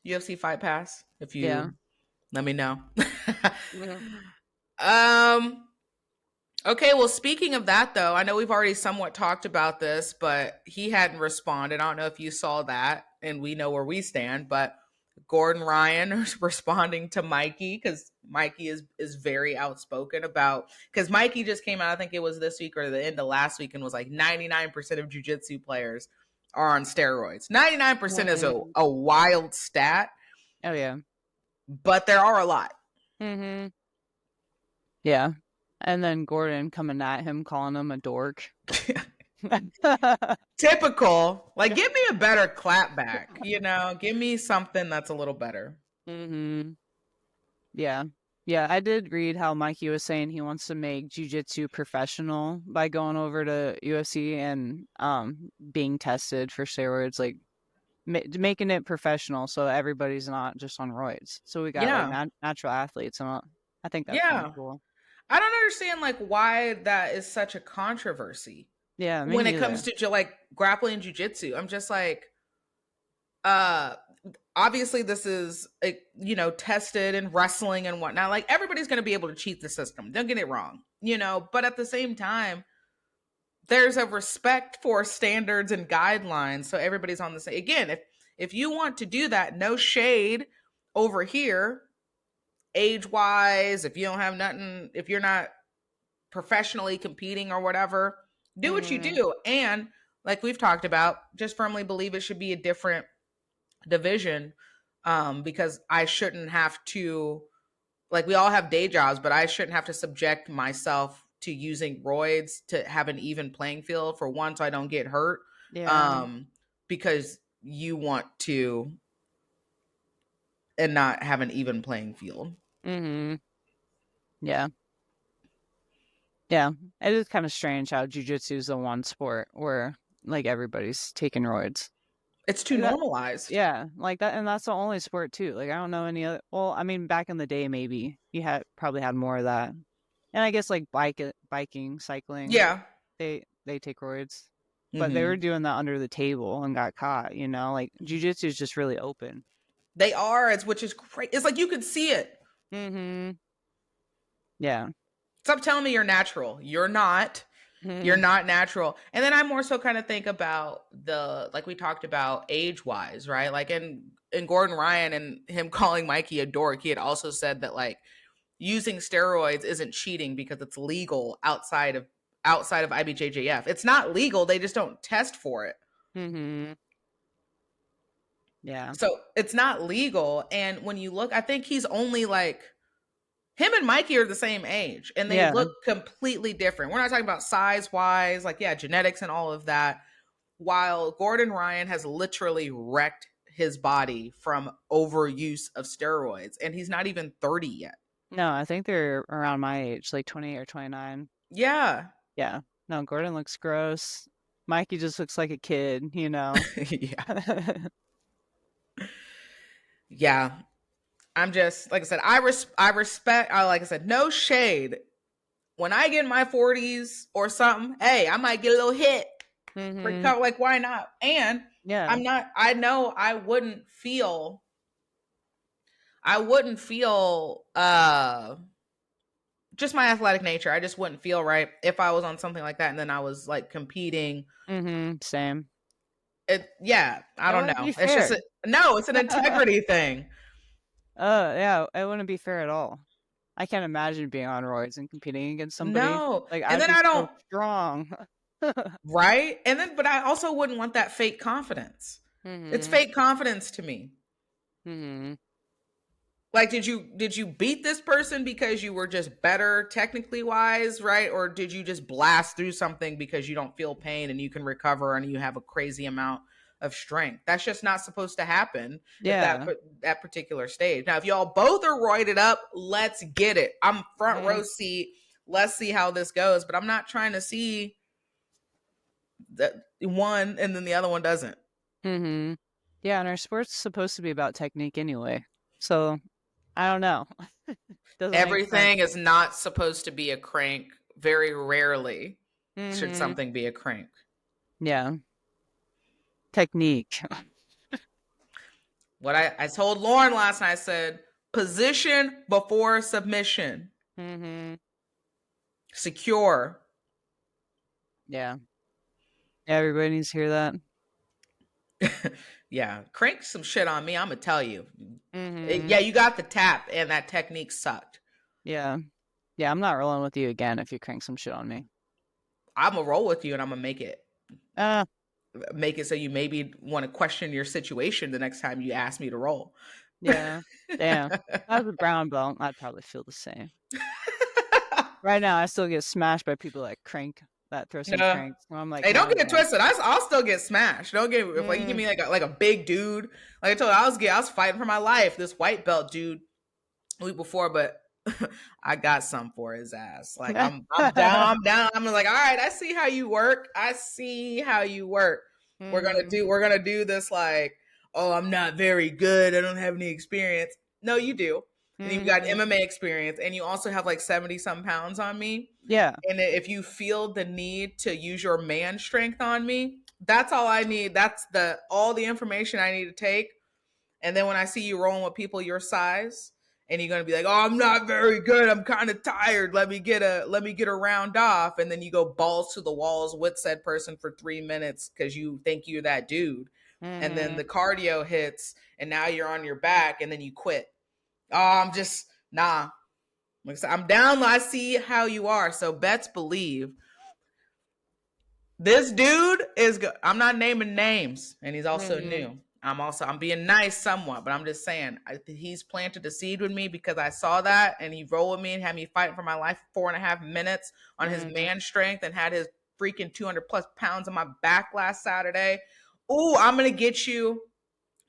Speaker 2: UFC Fight Pass. If
Speaker 1: Yeah.
Speaker 2: you let me know.
Speaker 1: Mhm.
Speaker 2: um. Okay. Well, speaking of that, though, I know we've already somewhat talked about this, but he hadn't responded. I don't know if you saw that, and we know where we stand. But Gordon Ryan is responding to Mikey because Mikey is very outspoken about because Mikey just came out. I think it was this week or the end of last week, and was like 99% of jujitsu players are on steroids. 99% is
Speaker 1: Mhm.
Speaker 2: a wild stat,
Speaker 1: Oh yeah.
Speaker 2: but there are a lot.
Speaker 1: Mhm. Yeah. And then Gordon coming at him, calling him a dork.
Speaker 2: Typical. Like, give me a better clapback. Give me something that's a little better.
Speaker 1: Mhm. Yeah. Yeah, I did read how Mikey was saying he wants to make jiu-jitsu professional by going over to UFC and being tested for steroids, like making it professional so everybody's not just on roids. So we got like
Speaker 2: Yeah.
Speaker 1: natural athletes, and I think that's kind of
Speaker 2: Yeah.
Speaker 1: cool.
Speaker 2: I don't understand like why that is such a controversy
Speaker 1: Yeah, me
Speaker 2: when it comes
Speaker 1: neither.
Speaker 2: to like grappling jujitsu. I'm just like, uh, obviously this is tested in wrestling and whatnot. Like everybody's going to be able to cheat the system. Don't get it wrong, But at the same time, there's a respect for standards and guidelines, so everybody's on the same. Again, if you want to do that, no shade over here, age wise. If you don't have nothing, if you're not professionally competing or whatever, do what you
Speaker 1: Mm-hmm.
Speaker 2: do. And like we've talked about, just firmly believe it should be a different division, because I shouldn't have to, like, we all have day jobs, but I shouldn't have to subject myself to using roids to have an even playing field, for one, so I don't get hurt,
Speaker 1: Yeah.
Speaker 2: um, because you want to and not have an even playing field.
Speaker 1: Mm-hmm. Yeah. Yeah. It is kind of strange how jujitsu is the one sport where like everybody's taking roids.
Speaker 2: It's too
Speaker 1: Like that,
Speaker 2: normalized.
Speaker 1: yeah, like that, and that's the only sport too. Like I don't know any other. Well, I mean, back in the day, maybe you had probably had more of that, and I guess like biking, cycling,
Speaker 2: Yeah.
Speaker 1: they take roids, but they were
Speaker 2: Hmm.
Speaker 1: doing that under the table and got caught. Like jujitsu is just really open.
Speaker 2: They are, which is great. It's like you could see it.
Speaker 1: Mm-hmm. Yeah.
Speaker 2: Stop telling me you're natural. You're not. You're
Speaker 1: Mm-hmm.
Speaker 2: not natural. And then I more so kind of think about the, like we talked about, age wise, right? Like in Gordon Ryan and him calling Mikey a dork, he had also said that like using steroids isn't cheating because it's legal outside of IBJJF. It's not legal. They just don't test for it.
Speaker 1: Mm-hmm. Yeah.
Speaker 2: So it's not legal. And when you look, I think he's only like, him and Mikey are the same age and they
Speaker 1: Yeah.
Speaker 2: look completely different. We're not talking about size wise, like, yeah, genetics and all of that. While Gordon Ryan has literally wrecked his body from overuse of steroids, and he's not even 30 yet.
Speaker 1: No, I think they're around my age, like 28 or 29.
Speaker 2: Yeah.
Speaker 1: Yeah. No, Gordon looks gross. Mikey just looks like a kid.
Speaker 2: Yeah. Yeah. I'm just, like I said, I respect, like I said, no shade. When I get in my 40s or something, hey, I might get a little hit.
Speaker 1: Mm-hmm.
Speaker 2: Like, why not? And
Speaker 1: Yeah.
Speaker 2: I know I wouldn't feel just my athletic nature. I just wouldn't feel right if I was on something like that and then I was like competing.
Speaker 1: Mm-hmm. Same.
Speaker 2: Yeah, I
Speaker 1: It
Speaker 2: don't
Speaker 1: wouldn't
Speaker 2: know.
Speaker 1: be
Speaker 2: It's just
Speaker 1: fair.
Speaker 2: no, it's an integrity thing.
Speaker 1: Yeah, it wouldn't be fair at all. I can't imagine being on roids and competing against somebody.
Speaker 2: No.
Speaker 1: Like
Speaker 2: And
Speaker 1: I'd
Speaker 2: then
Speaker 1: be
Speaker 2: I
Speaker 1: so
Speaker 2: don't,
Speaker 1: strong.
Speaker 2: right? And then but I also wouldn't want that fake confidence. It's
Speaker 1: Mm-hmm.
Speaker 2: fake confidence to me.
Speaker 1: Mm-hmm.
Speaker 2: Like, did you beat this person because you were just better technically wise, right? Or did you just blast through something because you don't feel pain and you can recover and you have a crazy amount of strength? That's just not supposed to happen at
Speaker 1: Yeah.
Speaker 2: that particular stage. Now, if y'all both are roided up, let's get it. I'm front
Speaker 1: Mm-hmm.
Speaker 2: row seat. Let's see how this goes. But I'm not trying to see that one and then the other one doesn't.
Speaker 1: Mm-hmm. Yeah, and our sport's supposed to be about technique anyway. So I don't know. Doesn't make sense.
Speaker 2: Everything is not supposed to be a crank. Very rarely should
Speaker 1: Mm-hmm.
Speaker 2: something be a crank.
Speaker 1: Yeah. Technique.
Speaker 2: What I told Lauren last night, I said, position before submission.
Speaker 1: Mm-hmm.
Speaker 2: Secure.
Speaker 1: Yeah. Everybody needs to hear that.
Speaker 2: Yeah. Crank some shit on me. I'm going to tell you.
Speaker 1: Mm-hmm.
Speaker 2: Yeah, you got the tap and that technique sucked.
Speaker 1: Yeah. Yeah, I'm not rolling with you again if you crank some shit on me.
Speaker 2: I'm going to roll with you and I'm going to
Speaker 1: Uh,
Speaker 2: make it so you maybe want to question your situation the next time you ask me to roll.
Speaker 1: yeah. Damn. If I was a brown belt, I'd probably feel the same. Right now, I still get smashed by people that throw some
Speaker 2: No.
Speaker 1: cranks. And I'm like,
Speaker 2: Hey, don't
Speaker 1: hell
Speaker 2: get it
Speaker 1: yeah.
Speaker 2: twisted. I'll still get smashed. Don't get if like you give
Speaker 1: Mm,
Speaker 2: me like a big dude. Like I told you, I was fighting for my life. This white belt dude a week before, but I got some for his ass. Like I'm down, I'm down. I'm like, all right, I see how you work. I see how you work.
Speaker 1: mm-hmm.
Speaker 2: We're gonna do this like, oh, I'm not very good. I don't have any experience. No, you do. And you've got
Speaker 1: Mm-hmm.
Speaker 2: MMA experience, and you also have like 70 some pounds on me.
Speaker 1: Yeah.
Speaker 2: And if you feel the need to use your man strength on me, that's all I need. That's all the information I need to take. And then when I see you rolling with people your size, and you're gonna be like, "Oh, I'm not very good. I'm kind of tired. Let me get a round off." And then you go balls to the walls with said person for 3 minutes because you think you're that dude. And then
Speaker 1: Mm-hmm.
Speaker 2: the cardio hits, and now you're on your back, and then you quit. Oh, I'm just nah. Like I said, I'm down. I see how you are. So best believe this dude is good. I'm not naming names, and he's also new. I'm being nice somewhat, but I'm just saying he's planted a seed with me because I saw that, and he rolled with me and had me fighting for my life 4.5 minutes on his man strength, and had his freaking 200 plus pounds on my back last Saturday. Ooh, I'm gonna get you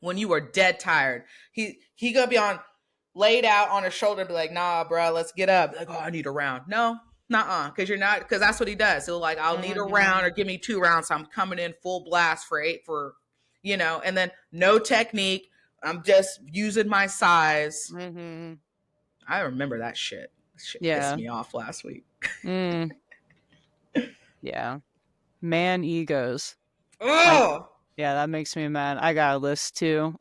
Speaker 2: when you are dead tired. He gonna be on laid out on his shoulder and be like, nah, bro, let's get up. Like, oh, I need a round. No, nuh-uh, because you're not, because that's what he does. He'll like, I'll need a round or give me 2 rounds. So I'm coming in full blast for 8 for, and then no technique. I'm just using my size. I remember that shit. Shit pissed me off last week.
Speaker 1: Yeah. Man egos.
Speaker 2: Oh!
Speaker 1: Like, yeah, that makes me mad. I got a list too.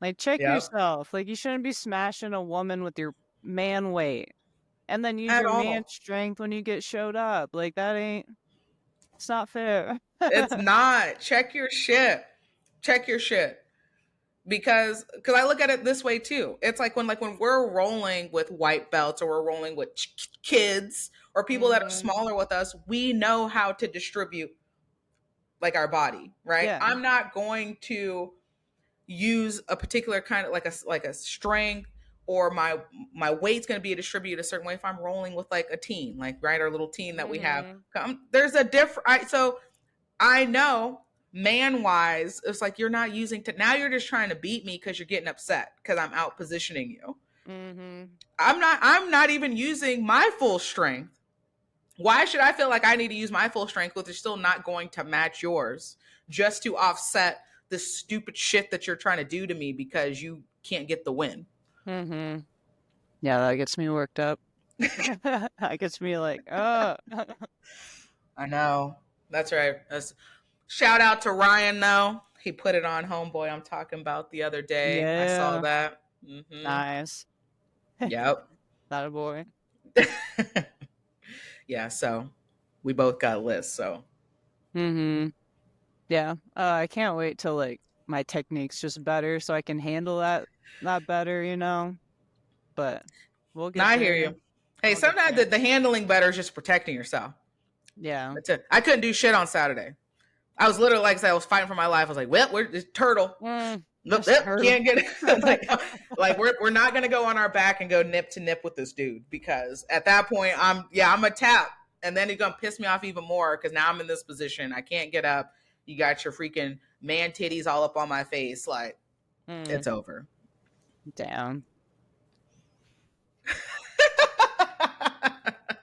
Speaker 1: Like, check yourself. Like, you shouldn't be smashing a woman with your man weight. And then use
Speaker 2: At
Speaker 1: your man
Speaker 2: all.
Speaker 1: strength when you get showed up. Like, it's not fair.
Speaker 2: It's not. Check your shit. Check your shit. Because I look at it this way too. It's like when we're rolling with white belts, or we're rolling with kids or people that are smaller with us, we know how to distribute like our body, right?
Speaker 1: Yeah.
Speaker 2: I'm not going to use a particular kind of like a strength, or my weight's going to be distributed a certain way if I'm rolling with like a teen, like right, our little teen that we have. There's a different. So I know, man wise, it's like you're not using now you're just trying to beat me because you're getting upset because I'm out positioning you. I'm not even using my full strength. Why should I feel like I need to use my full strength if it's still not going to match yours, just to offset the stupid shit that you're trying to do to me because you can't get the win?
Speaker 1: Yeah, that gets me worked up. That gets me like, oh.
Speaker 2: I know. That's right. Shout out to Ryan, though. He put it on Homeboy I'm talking about the other day.
Speaker 1: Yeah.
Speaker 2: I saw that.
Speaker 1: Nice.
Speaker 2: Yep.
Speaker 1: That a boy.
Speaker 2: Yeah, so we both got lists, so.
Speaker 1: Yeah. I can't wait till like my technique's just better so I can handle that better. But we'll get
Speaker 2: I
Speaker 1: there.
Speaker 2: hear you. Hey, sometimes the handling better is just protecting yourself.
Speaker 1: Yeah.
Speaker 2: That's it. I couldn't do shit on Saturday. I was literally, like I said, I was fighting for my life. I was like, well, we're this turtle. Nope, can't get it. like we're not gonna go on our back and go nip to nip with this dude, because at that point I'm a tap, and then he's gonna piss me off even more because now I'm in this position. I can't get up. You got your freaking man titties all up on my face. Like, it's over.
Speaker 1: Damn.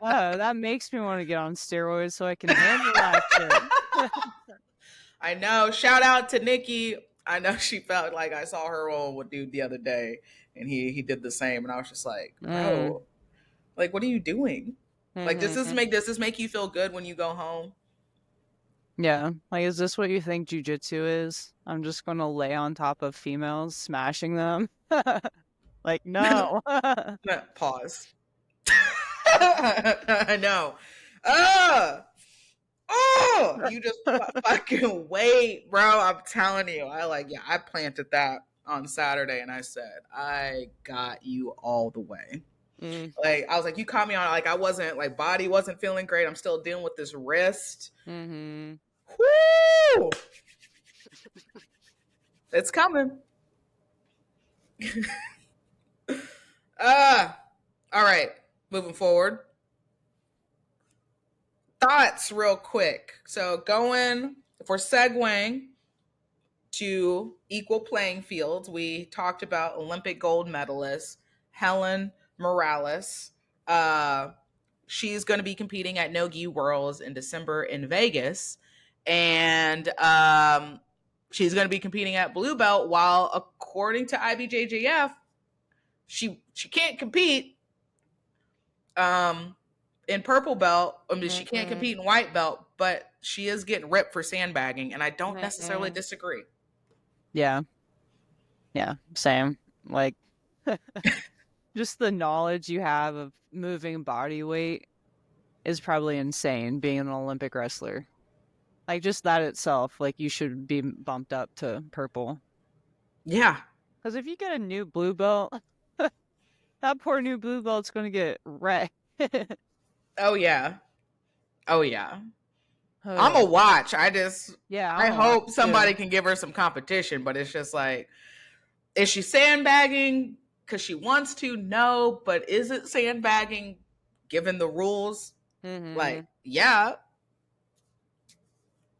Speaker 1: Oh, that makes me want to get on steroids so I can handle that shit.
Speaker 2: I know. Shout out to Nikki. I know she felt like I saw her roll with dude the other day, and he did the same, and I was just like, bro, like, what are you doing? Like, does this make you feel good when you go home?
Speaker 1: Yeah. Like, is this what you think jiu-jitsu is? I'm just gonna lay on top of females, smashing them. Like, no.
Speaker 2: Pause. I know. Oh, you just fucking wait, bro. I'm telling you. I planted that on Saturday, and I said, I got you all the way. Like, I was like, you caught me on, like, I wasn't, like, body wasn't feeling great. I'm still dealing with this wrist. Woo! It's coming. All right. Moving forward. Thoughts real quick. So if we're segueing to equal playing fields, we talked about Olympic gold medalist Helen Morales. She's going to be competing at No-Gi Worlds in December in Vegas. And she's going to be competing at blue belt, while according to IBJJF, she can't compete in purple belt. I mean, she can't compete in white belt, but she is getting ripped for sandbagging, and I don't necessarily disagree.
Speaker 1: Yeah. Yeah, same. Like, just the knowledge you have of moving body weight is probably insane, being an Olympic wrestler. Like, just that itself, like, you should be bumped up to purple.
Speaker 2: Yeah.
Speaker 1: Because if you get a new blue belt, that poor new blue belt's going to get wrecked.
Speaker 2: Oh yeah. Oh yeah.
Speaker 1: Oh,
Speaker 2: I'm
Speaker 1: yeah.
Speaker 2: a watch.
Speaker 1: Yeah, I'm
Speaker 2: I
Speaker 1: going to watch
Speaker 2: hope
Speaker 1: too.
Speaker 2: somebody can give her some competition, but it's just like, is she sandbagging because she wants to? No, but is it sandbagging given the rules?
Speaker 1: Mm-hmm.
Speaker 2: Like, yeah,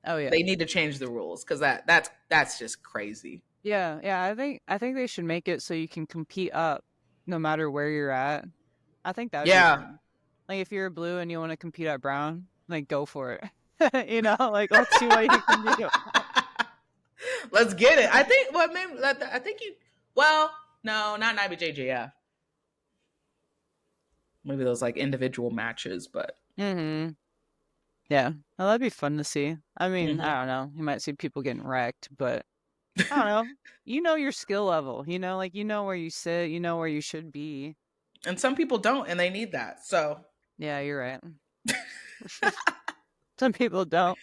Speaker 1: Oh, yeah.
Speaker 2: they need to change the rules because that's just crazy.
Speaker 1: Yeah, yeah, I think they should make it so you can compete up no matter where you're at. I think that would be
Speaker 2: Yeah,
Speaker 1: fun. Like if you're blue and you want to compete at brown, like go for it. Like let's see what you can do.
Speaker 2: let's get it. I think what maybe I think you. Well, no, not an IBJJF. Maybe those like individual matches, but
Speaker 1: Mm-hmm. Yeah. Well, that'd be fun to see. I mean,
Speaker 2: mhm.
Speaker 1: I don't know. You might see people getting wrecked, but I don't know. You know your skill level, like you know where you sit, you know where you should be.
Speaker 2: And some people don't, and they need that. So
Speaker 1: Yeah, you're right. Some people don't.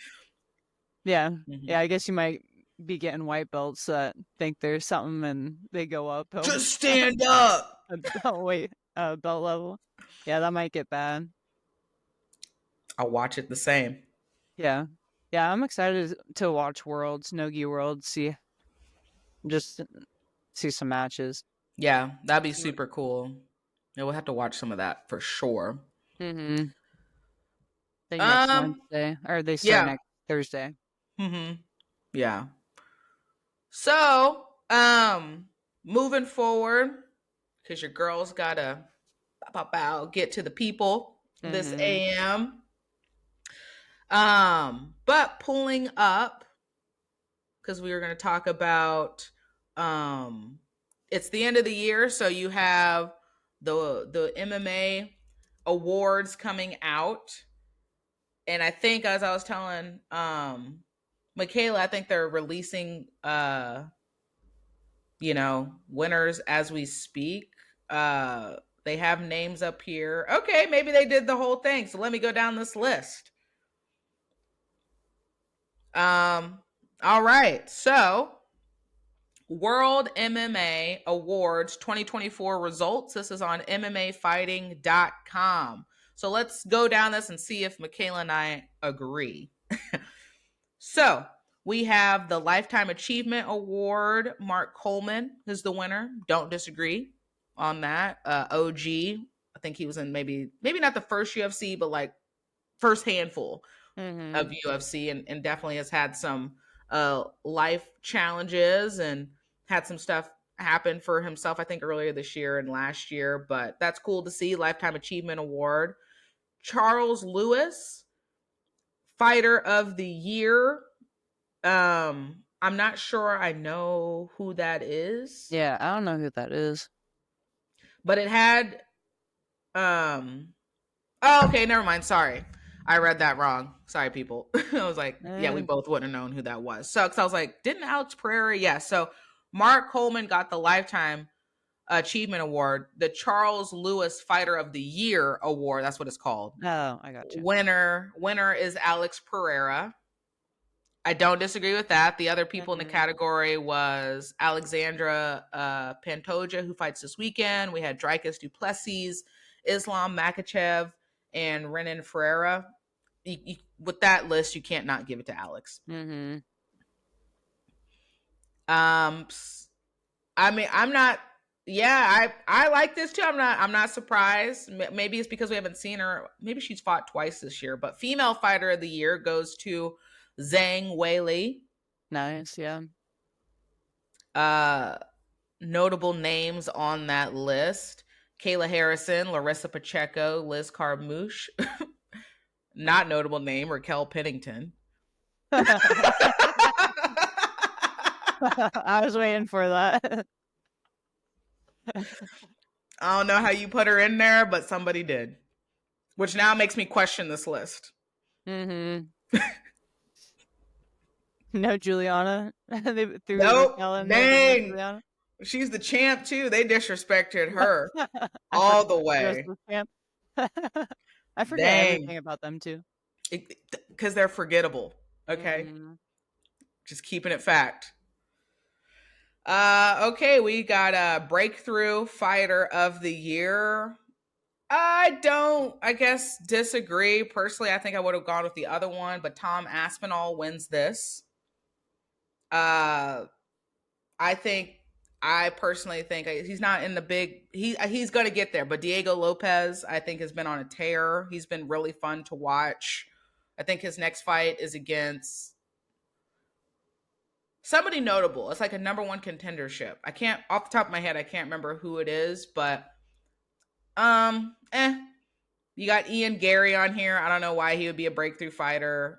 Speaker 1: Yeah.
Speaker 2: mhm.
Speaker 1: Yeah, I guess you might be getting white belts that think there's something and they go up
Speaker 2: Just stand up.
Speaker 1: belt level. Yeah, that might get bad.
Speaker 2: I'll watch it the same.
Speaker 1: Yeah. Yeah, I'm excited to watch Worlds, Nogi Worlds, just see some matches.
Speaker 2: Yeah, that'd be super cool. Yeah, we'll have to watch some of that for sure.
Speaker 1: Mm-hmm. I think next
Speaker 2: Um,
Speaker 1: Wednesday, or they start
Speaker 2: yeah.
Speaker 1: next Thursday.
Speaker 2: Yeah. So, moving forward, because your girls gotta get to the people this
Speaker 1: Mm-hmm.
Speaker 2: AM. But pulling up, because we were gonna talk about it's the end of the year, so you have the MMA awards coming out. And I think as I was telling Michaela, I think they're releasing winners as we speak. They have names up here. Okay, maybe they did the whole thing. So let me go down this list. Um, all right. So World MMA Awards 2024 results. This is on MMAfighting.com. So let's go down this and see if Michaela and I agree. So we have the Lifetime Achievement Award. Mark Coleman is the winner. Don't disagree on that. OG, I think he was in maybe not the first UFC, but like first handful
Speaker 1: Mm-hmm.
Speaker 2: of UFC, and definitely has had some life challenges and had some stuff happen for himself, I think earlier this year and last year, but that's cool to see. Lifetime Achievement Award. Charles Lewis, Fighter of the Year. I'm not sure I know who that is,
Speaker 1: Yeah, I don't know who that is.
Speaker 2: but it had oh, okay, never mind. Sorry. I read that wrong. Sorry, people. I was like, yeah, we
Speaker 1: Eh,
Speaker 2: both wouldn't have known who that was. So, cause I was like, didn't Alex Pereira? Yeah. So, Mark Coleman got the Lifetime Achievement Award, the Charles Lewis Fighter of the Year Award. That's what it's called.
Speaker 1: oh, I got you.
Speaker 2: Winner is Alex Pereira. I don't disagree with that. The other people in the
Speaker 1: Mm-hmm.
Speaker 2: category was Alexandra Pantoja, who fights this weekend. We had Dricus Duplessis, Islam Makachev, and Renan Ferreira. With that list, you can't not give it to Alex.
Speaker 1: Mm-hmm.
Speaker 2: Um, I mean, I'm not. Yeah, I like this too. I'm not surprised. Maybe it's because we haven't seen her. Maybe she's fought twice this year. But female fighter of the year goes to Zhang Weili.
Speaker 1: Nice, yeah.
Speaker 2: Uh, Notable names on that list: Kayla Harrison, Larissa Pacheco, Liz Carmouche. Not notable name, Raquel Pennington.
Speaker 1: I was waiting for that.
Speaker 2: I don't know how you put her in there, but somebody did. Which now makes me question this list.
Speaker 1: Mm-hmm. No Juliana. They threw
Speaker 2: Nope.
Speaker 1: Raquel in there, but no
Speaker 2: Dang.
Speaker 1: Juliana.
Speaker 2: She's the champ too. They disrespected her
Speaker 1: I
Speaker 2: all the
Speaker 1: forgot the rest
Speaker 2: way.
Speaker 1: of the camp. I forget
Speaker 2: Dang.
Speaker 1: everything about them too.
Speaker 2: Because they're forgettable. Okay.
Speaker 1: Mm-hmm.
Speaker 2: Just keeping it fact. Okay, we got a breakthrough fighter of the year. I guess, disagree. Personally, I think I would have gone with the other one, but Tom Aspinall wins this. Uh, I think, I personally think he's not in the big, he's going to get there, but Diego Lopez, I think, has been on a tear. He's been really fun to watch. I think his next fight is against somebody notable. It's like a number one contendership. I can't, off the top of my head, I can't remember who it is, but you got Ian Gary on here. I don't know why he would be a breakthrough fighter.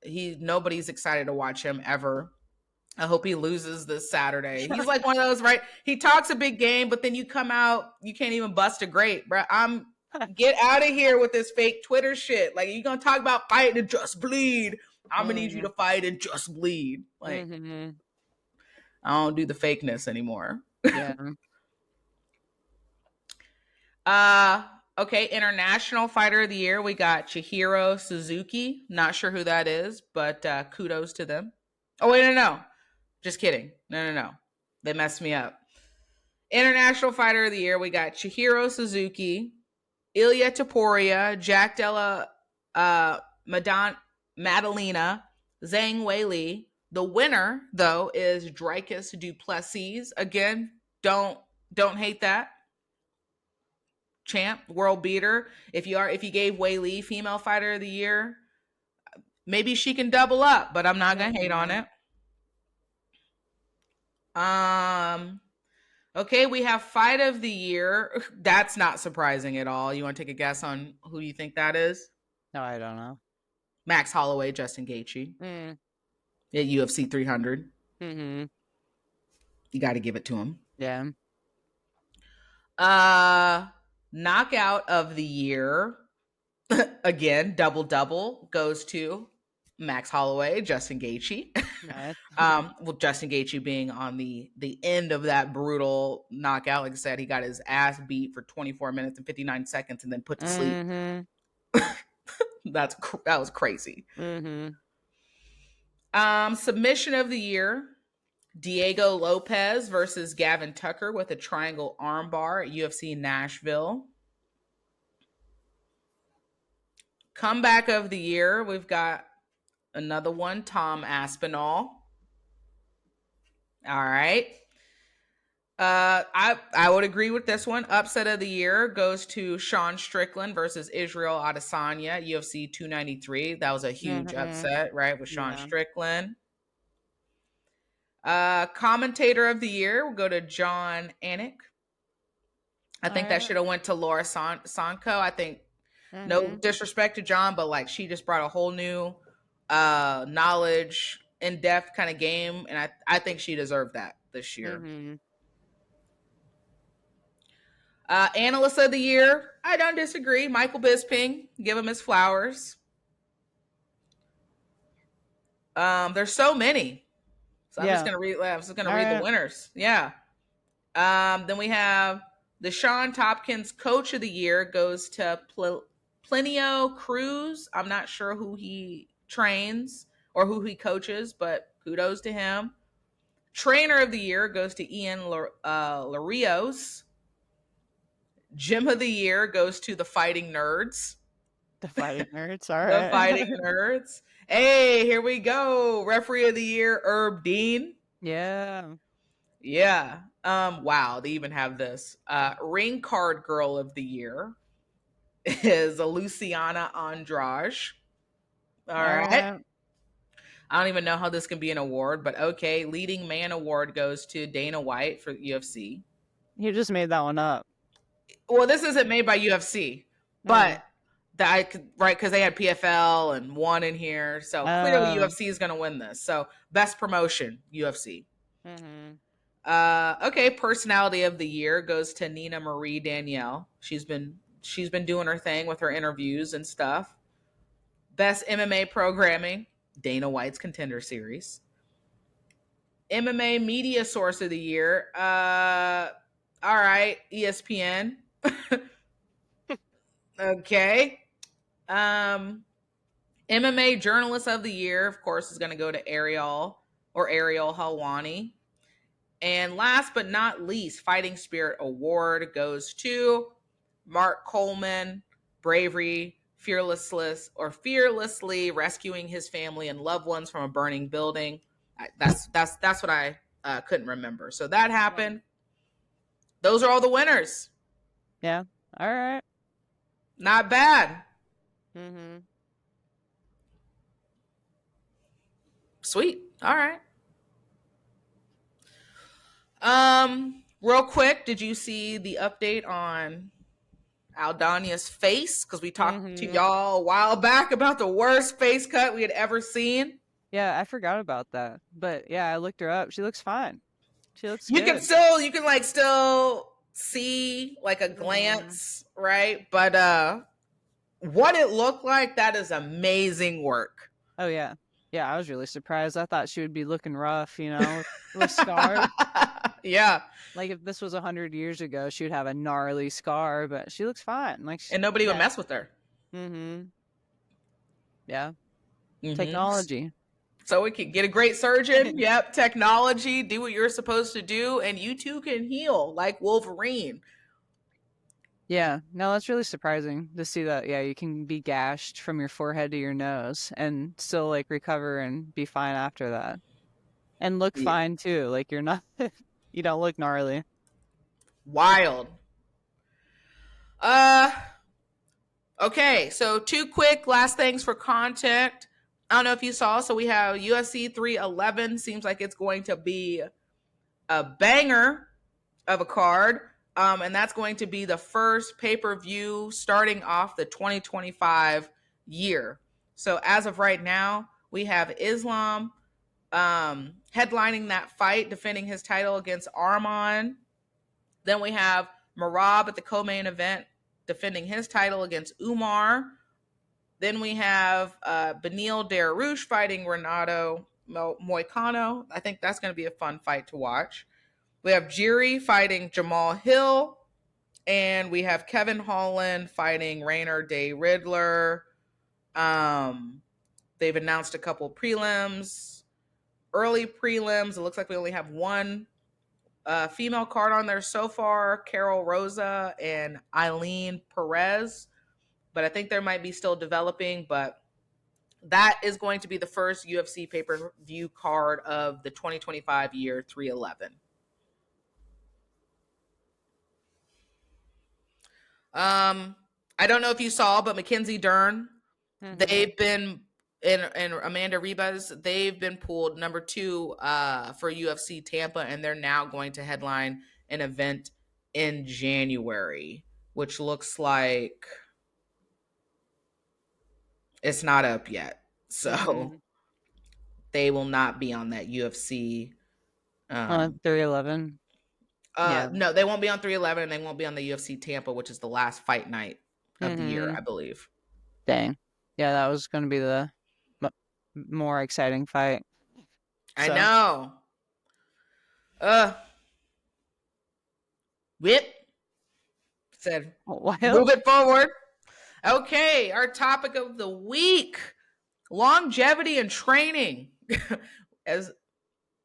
Speaker 2: Nobody's excited to watch him ever. I hope he loses this Saturday. He's like one of those, right? He talks a big game, but then you come out, you can't even bust a grape, bro. Get out of here with this fake Twitter shit. Like, you gonna talk about fight and just bleed. I'm gonna need you to fight and just bleed. Like, I don't do the fakeness anymore.
Speaker 1: Yeah.
Speaker 2: Okay, International Fighter of the Year, we got Chihiro Suzuki. Not sure who that is, but kudos to them. Oh, wait, no. Just kidding. No. They messed me up. International Fighter of the Year, we got Chihiro Suzuki, Ilya Taporia, Jack Della Madalena, Zhang Weili. The winner, though, is Dricus Duplessis. Again, don't hate that. Champ, world beater. If you gave Weili Female Fighter of the Year, maybe she can double up, but I'm not gonna hate on it. Okay, we have Fight of the Year. That's not surprising at all. You want to take a guess on who you think that is?
Speaker 1: No, I don't know.
Speaker 2: Max Holloway, Justin Gaethje at UFC 300. You got to give it to him.
Speaker 1: Yeah.
Speaker 2: Knockout of the Year, again, double goes to Max Holloway, Justin Gaethje.
Speaker 1: Nice.
Speaker 2: Well, Justin Gaethje being on the end of that brutal knockout. Like I said, he got his ass beat for 24 minutes and 59 seconds and then put to sleep. That was crazy. Submission of the Year, Diego Lopez versus Gavin Tucker with a triangle armbar at UFC Nashville. Comeback of the Year, we've got another one, Tom Aspinall. All right. I would agree with this one. Upset of the Year goes to Sean Strickland versus Israel Adesanya, UFC 293. That was a huge upset, right, with Sean Strickland. Commentator of the Year will go to John Anik. I think that should have went to Laura Sanko. I think, no disrespect to John, but like, she just brought a whole new knowledge, in-depth kind of game, and I think she deserved that this year. Analyst of the Year, I don't disagree. Michael Bisping, give him his flowers. There's so many, so I'm just gonna read the winners. Yeah. Then we have the Sean Tompkins Coach of the Year goes to Plinio Cruz. I'm not sure who he trains or who he coaches, but kudos to him. Trainer of the Year goes to Ian Larios. Gym of the Year goes to the Fighting Nerds.
Speaker 1: The Fighting Nerds, all right.
Speaker 2: The Fighting Nerds. Hey, here we go. Referee of the Year, Herb Dean.
Speaker 1: Yeah.
Speaker 2: Wow, they even have this. Ring Card Girl of the Year is Luciana Andrade. All right. I don't even know how this can be an award, but okay. Leading Man Award goes to Dana White for UFC.
Speaker 1: You just made that one up.
Speaker 2: Well, this isn't made by UFC, but because they had PFL and one in here, so clearly UFC is going to win this. So best promotion, UFC. Okay, Personality of the Year goes to Nina Marie Danielle. She's been doing her thing with her interviews and stuff. Best MMA Programming, Dana White's Contender Series. MMA Media Source of the Year, all right, ESPN. Okay. MMA Journalist of the Year, of course, is going to go to Ariel Helwani. And last but not least, Fighting Spirit Award goes to Mark Coleman, bravery, fearlessly rescuing his family and loved ones from a burning building. That's what I couldn't remember. So that happened. Those are all the winners.
Speaker 1: Yeah. All right.
Speaker 2: Not bad.
Speaker 1: Mm-hmm.
Speaker 2: Sweet. All right. Real quick, did you see the update on Aldania's face? Because we talked to y'all a while back about the worst face cut we had ever seen.
Speaker 1: Yeah, I forgot about that. But yeah, I looked her up. She looks fine. She looks
Speaker 2: You
Speaker 1: good.
Speaker 2: can still see like a glance, right? But what it looked like, that is amazing work.
Speaker 1: Oh yeah. Yeah, I was really surprised. I thought she would be looking rough, with scars.
Speaker 2: Yeah.
Speaker 1: Like if this was 100 years ago, she would have a gnarly scar, but she looks fine.
Speaker 2: And nobody would mess with her.
Speaker 1: Mm-hmm. Yeah.
Speaker 2: Mm-hmm.
Speaker 1: Technology.
Speaker 2: So we can get a great surgeon. Yep. Technology. Do what you're supposed to do. And you too can heal like Wolverine.
Speaker 1: Yeah. No, that's really surprising to see that. Yeah, you can be gashed from your forehead to your nose and still like recover and be fine after that. And look fine too. Like you're not, you don't look gnarly.
Speaker 2: Wild. Okay, so 2 quick last things for content. I don't know if you saw, so we have UFC 311. Seems like it's going to be a banger of a card. And that's going to be the first pay-per-view starting off the 2025 year. So as of right now, we have Islam headlining that fight, defending his title against Arman. Then we have Marab at the co-main event, defending his title against Umar. Then we have Beneil Dariush fighting Renato Moicano. I think that's going to be a fun fight to watch. We have Jiri fighting Jamal Hill. And we have Kevin Holland fighting Rainer Day Riddler. They've announced a couple prelims. Early prelims. It looks like we only have one female card on there so far, Carol Rosa and Eileen Perez. But I think there might be still developing. But that is going to be the first UFC pay-per-view card of the 2025 year 311. I don't know if you saw, but Mackenzie Dern, they've been and Amanda Ribas, they've been pulled number 2 for UFC Tampa, and they're now going to headline an event in January, which looks like it's not up yet. So they will not be on that UFC
Speaker 1: 311.
Speaker 2: No, they won't be on 311, and they won't be on the UFC Tampa, which is the last fight night of the year, I believe.
Speaker 1: Dang. Yeah, that was going to be the more exciting fight.
Speaker 2: I know. Whip said, move it forward. Okay, our topic of the week, longevity and training. As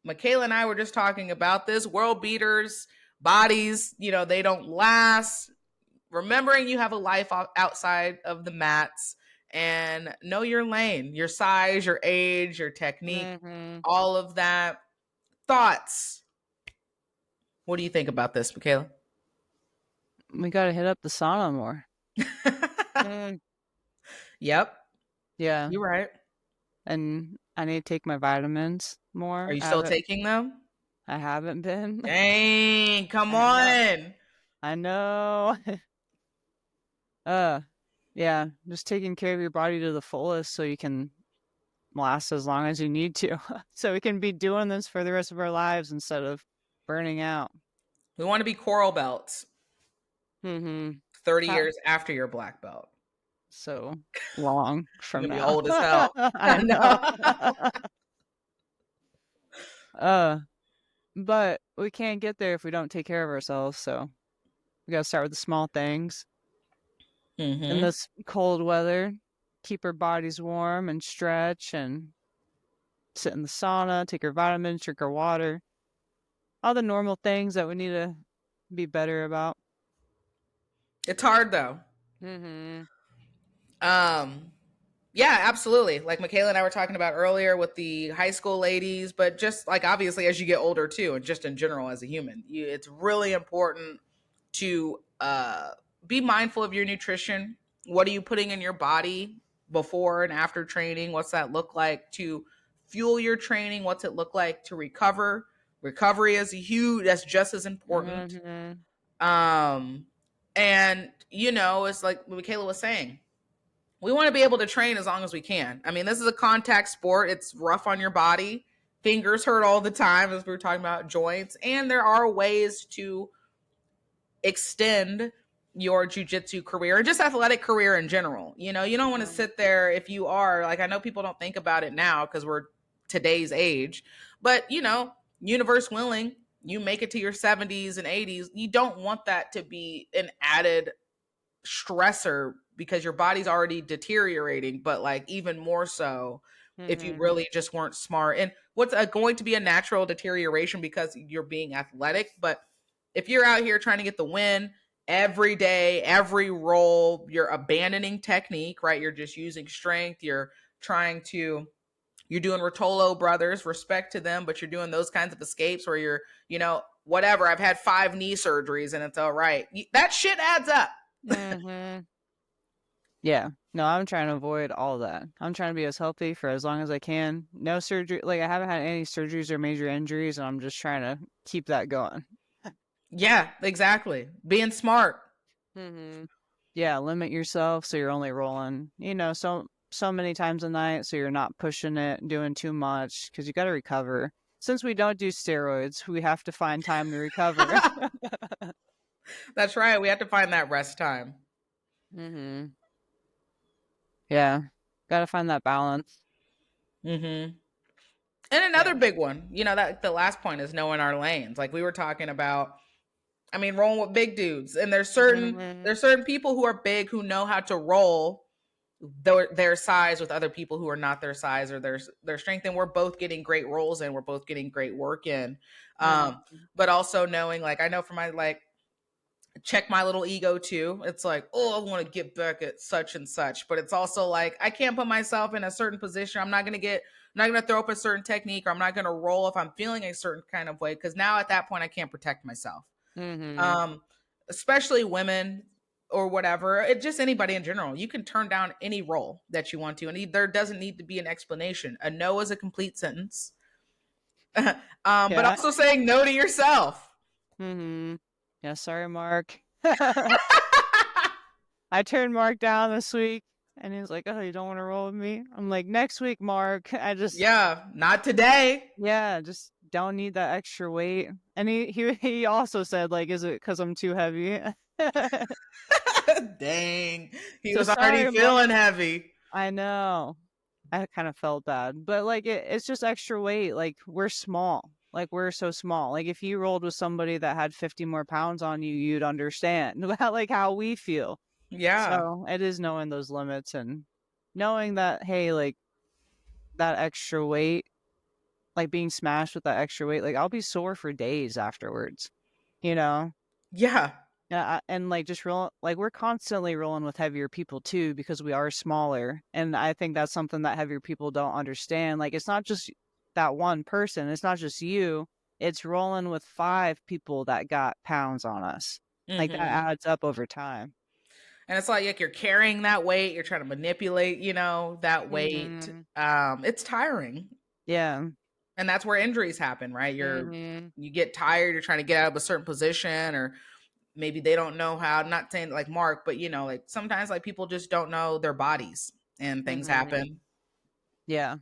Speaker 2: Michaela and I were just talking about this, world beaters, bodies, they don't last. Remembering you have a life outside of the mats, and know your lane, your size, your age, your technique, all of that. Thoughts? What do you think about this, Michaela?
Speaker 1: We got to hit up the sauna more.
Speaker 2: Yep.
Speaker 1: Yeah.
Speaker 2: You're right.
Speaker 1: And I need to take my vitamins more.
Speaker 2: Are you still taking them?
Speaker 1: I haven't been.
Speaker 2: Dang, come on.
Speaker 1: I know. Yeah, just taking care of your body to the fullest so you can last as long as you need to. So we can be doing this for the rest of our lives instead of burning out.
Speaker 2: We want to be coral belts. 30 years after your black belt.
Speaker 1: So long from now.
Speaker 2: You'll be old as hell. I
Speaker 1: know. But we can't get there if we don't take care of ourselves. So we got to start with the small things. In this cold weather, keep our bodies warm and stretch and sit in the sauna, take our vitamins, drink our water. all the normal things that we need to be better about.
Speaker 2: It's hard though.
Speaker 1: Mm-hmm.
Speaker 2: Um, yeah, absolutely. Like Michaela and I were talking about earlier with the high school ladies, but just like obviously as you get older too, and just in general as a human, it's really important to be mindful of your nutrition. What are you putting in your body before and after training? What's that look like to fuel your training? What's it look like to recover? Recovery is that's just as important.
Speaker 1: Mm-hmm.
Speaker 2: Um, and it's like Michaela was saying, we want to be able to train as long as we can. I mean, this is a contact sport. It's rough on your body. Fingers hurt all the time, as we were talking about, joints. And there are ways to extend your jiu-jitsu career or just athletic career in general. You don't want to sit there if you are, like, I know people don't think about it now because we're today's age, but universe willing, you make it to your 70s and 80s, you don't want that to be an added stressor because your body's already deteriorating, but like even more so if you
Speaker 1: Mm-hmm.
Speaker 2: really just weren't smart. And what's going to be a natural deterioration because you're being athletic, but if you're out here trying to get the win every day, every roll, you're abandoning technique, right? You're just using strength. You're doing Rotolo brothers, respect to them, but you're doing those kinds of escapes where you're, whatever. I've had 5 knee surgeries and it's all right. That shit adds up.
Speaker 1: Mm-hmm. Yeah. No, I'm trying to avoid all that. I'm trying to be as healthy for as long as I can. No surgery. Like, I haven't had any surgeries or major injuries, and I'm just trying to keep that going.
Speaker 2: Yeah, exactly. Being smart.
Speaker 1: Mm-hmm. Yeah, limit yourself so you're only rolling, so many times a night so you're not pushing it, doing too much, because you got to recover. Since we don't do steroids, we have to find time to recover.
Speaker 2: That's right. We have to find that rest time.
Speaker 1: Mm-hmm. Yeah, got to find that balance.
Speaker 2: Mm-hmm. And
Speaker 1: Yeah.
Speaker 2: another big one, that the last point is knowing our lanes. Like we were talking about, I mean, rolling with big dudes. And
Speaker 1: Mm-hmm.
Speaker 2: there's certain people who are big who know how to roll their size with other people who are not their size or their strength. And we're both getting great rolls in. We're both getting great work in.
Speaker 1: Mm-hmm.
Speaker 2: But also knowing, like, I know for my, like, check my little ego too. It's like, oh, I want to get back at such and such, but it's also like I can't put myself in a certain position. I'm not gonna throw up a certain technique, or I'm not gonna roll if I'm feeling a certain kind of way, because now at that point I can't protect myself.
Speaker 1: Mm-hmm.
Speaker 2: Um, Especially women or whatever, it just anybody in general. You can turn down any role that you want to, and there doesn't need to be an explanation. A no is a complete sentence. But
Speaker 1: Yeah.
Speaker 2: also saying no to yourself.
Speaker 1: Mm-hmm. Yeah, sorry, Mark. I turned Mark down this week, and he's like, "Oh, you don't want to roll with me?" I'm like, "Next week, Mark."
Speaker 2: Yeah, not today.
Speaker 1: Yeah, just don't need that extra weight. And he also said, like, "Is it because I'm too heavy?"
Speaker 2: Dang. He
Speaker 1: So
Speaker 2: was already
Speaker 1: sorry, Mark.
Speaker 2: feeling heavy.
Speaker 1: I know. I kind of felt bad, but like it's just extra weight. Like we're small. Like we're so small. Like if you rolled with somebody that had 50 more pounds on you, you'd understand about like how we feel.
Speaker 2: Yeah.
Speaker 1: So it is knowing those limits and knowing that, hey, like that extra weight, like being smashed with that extra weight, like I'll be sore for days afterwards, you know?
Speaker 2: Yeah.
Speaker 1: Yeah, and like just roll, like we're constantly rolling with heavier people too because we are smaller, and I think that's something that heavier people don't understand. Like it's not just that one person, it's not just you. It's rolling with 5 people that got pounds on us. Like that
Speaker 2: Hmm.
Speaker 1: adds up over time.
Speaker 2: And it's like you're carrying that weight, you're trying to manipulate, that weight.
Speaker 1: Hmm.
Speaker 2: It's tiring.
Speaker 1: Yeah.
Speaker 2: And that's where injuries happen, right?
Speaker 1: Hmm.
Speaker 2: You get tired, you're trying to get out of a certain position, or maybe they don't know how. I'm not saying like Mark, but like sometimes like people just don't know their bodies and things
Speaker 1: Hmm.
Speaker 2: happen.
Speaker 1: Yeah.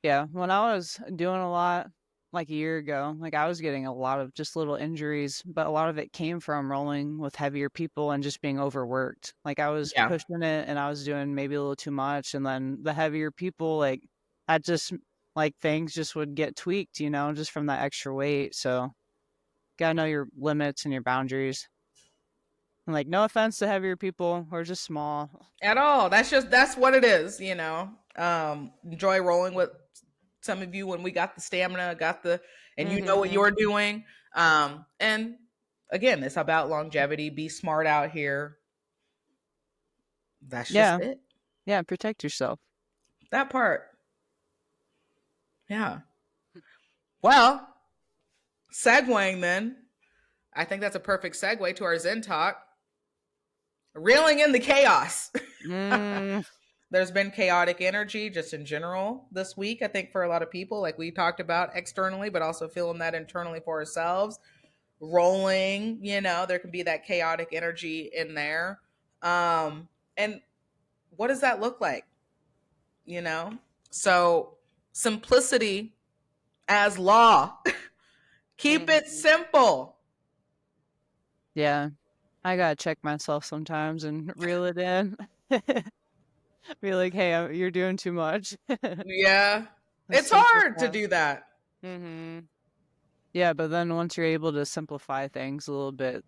Speaker 1: Yeah, when I was doing a lot like a year ago, like I was getting a lot of just little injuries, but a lot of it came from rolling with heavier people and just being overworked. Like I was
Speaker 2: Yeah.
Speaker 1: pushing it and I was doing maybe a little too much. And then the heavier people, like I just like things just would get tweaked, just from that extra weight. So gotta know your limits and your boundaries. And like, no offense to heavier people, we're just small.
Speaker 2: At all. That's what it is. Enjoy rolling with some of you when we got the stamina, and you know what
Speaker 1: Hmm.
Speaker 2: you're doing. And again, it's about longevity. Be smart out here. That's just
Speaker 1: Yeah.
Speaker 2: it.
Speaker 1: Yeah. Protect yourself.
Speaker 2: That part. Yeah. Well, segueing then. I think that's a perfect segue to our Zen talk. Reeling in the chaos.
Speaker 1: Mm,
Speaker 2: There's been chaotic energy just in general this week, I think, for a lot of people, like we talked about externally, but also feeling that internally for ourselves. Rolling, there can be that chaotic energy in there. And what does that look like? So simplicity as law. Keep it
Speaker 1: mhm.
Speaker 2: simple.
Speaker 1: Yeah. I gotta check myself sometimes and reel it in. Be like, hey, you're doing too much.
Speaker 2: Yeah.
Speaker 1: Let's
Speaker 2: It's hard to
Speaker 1: simplify.
Speaker 2: do that.
Speaker 1: Mm-hmm. Yeah, but then once you're able to simplify things a little bit,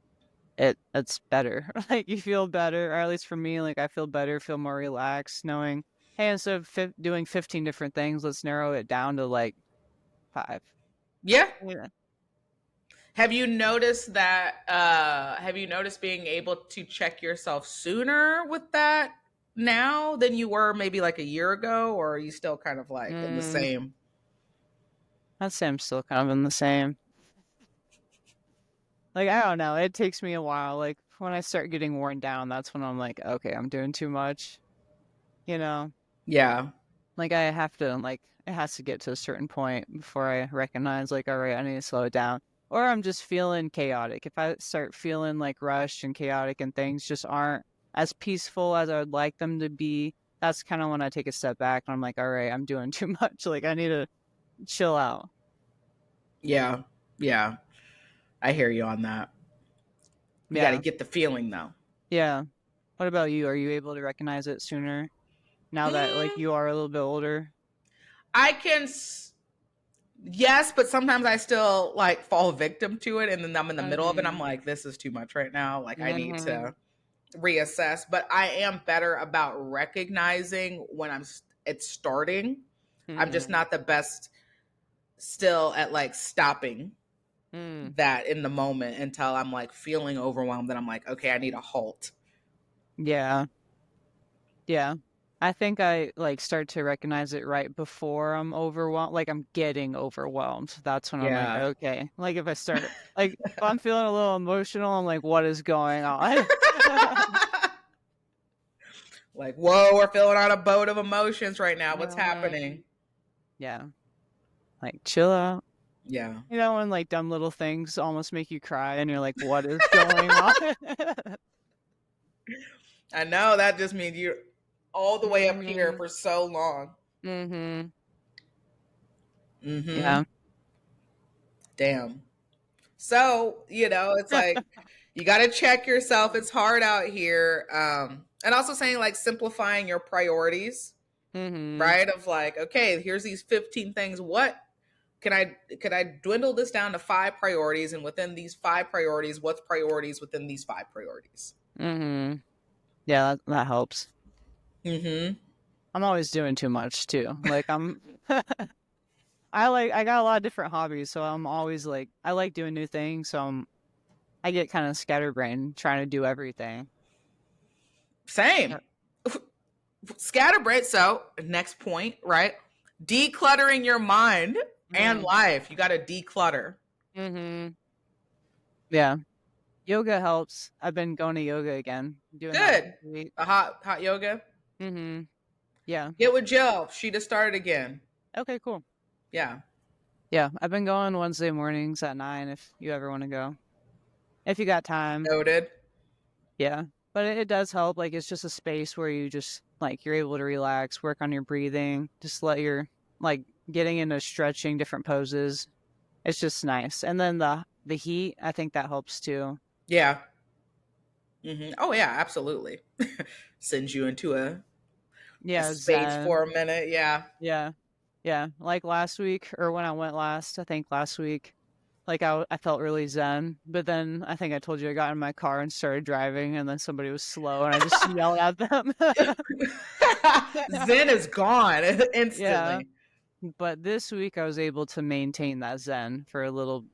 Speaker 1: it's better. Like you feel better, or at least for me, like I feel better, feel more relaxed, knowing, hey, instead of doing 15 different things, let's narrow it down to like 5.
Speaker 2: Yeah.
Speaker 1: Yeah.
Speaker 2: Have you noticed that? Have you noticed being able to check yourself sooner with that now than you were maybe like a year ago? Or are you still kind of like in the
Speaker 1: Mm,
Speaker 2: same?
Speaker 1: I'd say I'm still kind of in the same. Like I don't know, it takes me a while. Like when I start getting worn down, that's when I'm like, okay, I'm doing too much. You know.
Speaker 2: Yeah.
Speaker 1: Like I have to like it has to get to a certain point before I recognize like all right, I need to slow it down. Or I'm just feeling chaotic. If I start feeling like rushed and chaotic and things just aren't as peaceful as I would like them to be, that's kind of when I take a step back and I'm like, all right, I'm doing too much. Like I need to chill out.
Speaker 2: Yeah. Yeah. I hear you on that. You got to
Speaker 1: Yeah.
Speaker 2: get the feeling though.
Speaker 1: Yeah. What about you? Are you able to recognize it sooner now that like
Speaker 2: Mm,
Speaker 1: you are a little bit older?
Speaker 2: I can. Yes, but sometimes I still like fall victim to it, and then I'm in the middle of it. I'm
Speaker 1: Mhm.
Speaker 2: like, this is too much right now. Like, I need
Speaker 1: Mhm.
Speaker 2: to reassess. But I am better about recognizing when it's starting. I'm just
Speaker 1: Mhm.
Speaker 2: not the best still at like stopping
Speaker 1: Mm.
Speaker 2: that in the moment until I'm like feeling overwhelmed. And I'm like, okay, I need a halt.
Speaker 1: Yeah. Yeah. I think I like start to recognize it right before I'm overwhelmed. Like I'm getting overwhelmed. That's when I'm like,
Speaker 2: Yeah.
Speaker 1: okay. Like if I start like if I'm feeling a little emotional, I'm like, what is going on?
Speaker 2: Like, whoa, we're filling on a boat of emotions right now. What's
Speaker 1: Mhm.
Speaker 2: happening?
Speaker 1: Yeah. Like chill out.
Speaker 2: Yeah.
Speaker 1: You know, when like dumb little things almost make you cry and you're like, what is going on?
Speaker 2: I know that just means you're all the way up here
Speaker 1: Mhm.
Speaker 2: for so long.
Speaker 1: Mhm.
Speaker 2: Mm-hmm.
Speaker 1: Yeah.
Speaker 2: Damn. So, it's like you got to check yourself. It's hard out here. And also saying like simplifying your priorities,
Speaker 1: Mhm.
Speaker 2: right? Of like, okay, here's these 15 things. What could I dwindle this down to 5 priorities? And within these 5 priorities, what's priorities within these 5 priorities?
Speaker 1: Mhm. Yeah, that helps.
Speaker 2: Mm-hmm.
Speaker 1: I'm always doing too much too. Like I'm I got a lot of different hobbies, so I'm always like I like doing new things, so I get kind of scatterbrained trying to do everything.
Speaker 2: Same.
Speaker 1: Yeah.
Speaker 2: Scatterbrain. So, next point, right? Decluttering your mind and
Speaker 1: Mm.
Speaker 2: life. You got to declutter.
Speaker 1: Mhm. Yeah. Yoga helps. I've been going to yoga again. Doing that once
Speaker 2: Good.
Speaker 1: a week.
Speaker 2: A hot yoga.
Speaker 1: Mhm. Yeah.
Speaker 2: Get with Jill. She just started again.
Speaker 1: Okay, cool.
Speaker 2: Yeah.
Speaker 1: Yeah, I've been going Wednesday mornings at 9 if you ever want to go. If you got time.
Speaker 2: Noted.
Speaker 1: Yeah. But it does help. Like it's just a space where you just like you're able to relax, work on your breathing, just let your like getting into stretching different poses. It's just nice. And then the heat, I think that helps too.
Speaker 2: Yeah. Oh yeah, absolutely. Sends you into a
Speaker 1: Yeah,
Speaker 2: space
Speaker 1: zen.
Speaker 2: for a minute. Yeah.
Speaker 1: Yeah. Yeah. Like last week or when I went last, I think last week, like I felt really zen. But then I think I told you I got in my car and started driving and then somebody was slow and I just yelled at them.
Speaker 2: Zen is gone
Speaker 1: Yeah.
Speaker 2: instantly.
Speaker 1: But this week I was able to maintain that zen for a little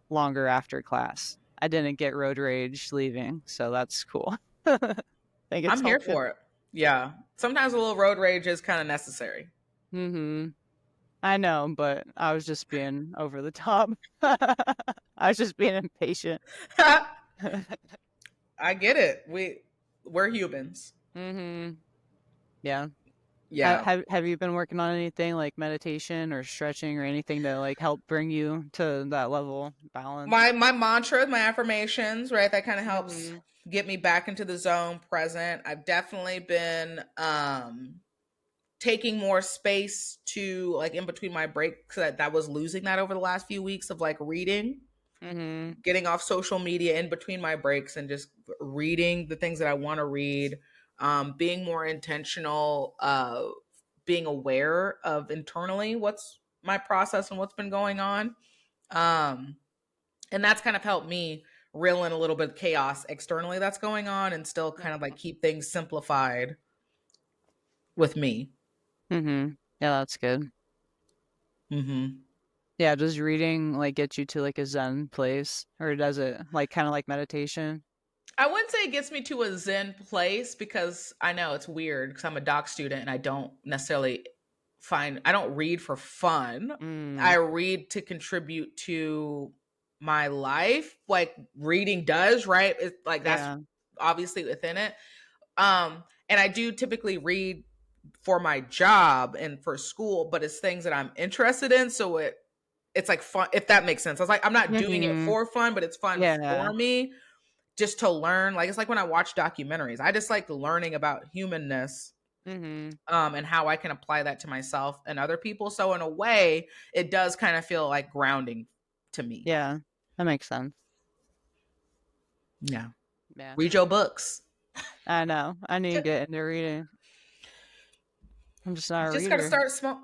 Speaker 1: longer after class. I didn't get road rage leaving, so that's cool. I think it's
Speaker 2: I'm here
Speaker 1: helping.
Speaker 2: for it. Yeah. Sometimes a little road rage is kind of necessary.
Speaker 1: Mm-hmm. I know, but I was just being over the top. I was just being impatient.
Speaker 2: I get it. We're humans.
Speaker 1: Mm-hmm. Yeah.
Speaker 2: Yeah.
Speaker 1: Have you been working on anything like meditation or stretching or anything to like help bring you to that level balance?
Speaker 2: My mantra, my affirmations, right? That kind of helps
Speaker 1: Mm-hmm.
Speaker 2: get me back into the zone present. I've definitely been taking more space to like in between my breaks that was losing that over the last few weeks of like reading,
Speaker 1: Mm-hmm.
Speaker 2: getting off social media in between my breaks and just reading the things that I want to read, being more intentional, being aware of internally what's my process and what's been going on. Um, and that's kind of helped me reel in a little bit of chaos externally that's going on and still kind of like keep things simplified with me.
Speaker 1: Mm-hmm. Yeah, that's good.
Speaker 2: Mm-hmm.
Speaker 1: Yeah, does reading like get you to like a Zen place, or does it like kind of like meditation?
Speaker 2: I wouldn't say it gets me to a Zen place because I know it's weird because I'm a doc student and I don't necessarily I don't read for fun.
Speaker 1: Mm,
Speaker 2: I read to contribute to my life. Like reading does, right? It's like that's
Speaker 1: yeah.
Speaker 2: obviously within it. And I do typically read for my job and for school, but it's things that I'm interested in. So it's like fun, if that makes sense. I was like, I'm not doing it
Speaker 1: Mm-hmm.
Speaker 2: for fun, but it's fun
Speaker 1: Yeah.
Speaker 2: for me just to learn. Like it's like when I watch documentaries, I just like learning about humanness,
Speaker 1: Mm-hmm.
Speaker 2: and how I can apply that to myself and other people. So in a way, it does kind of feel like grounding to me.
Speaker 1: Yeah. That makes sense.
Speaker 2: Yeah.
Speaker 1: Yeah.
Speaker 2: Read your books.
Speaker 1: I know. I need to get into reading. I'm just not
Speaker 2: You
Speaker 1: a
Speaker 2: just gotta
Speaker 1: reader.
Speaker 2: start small.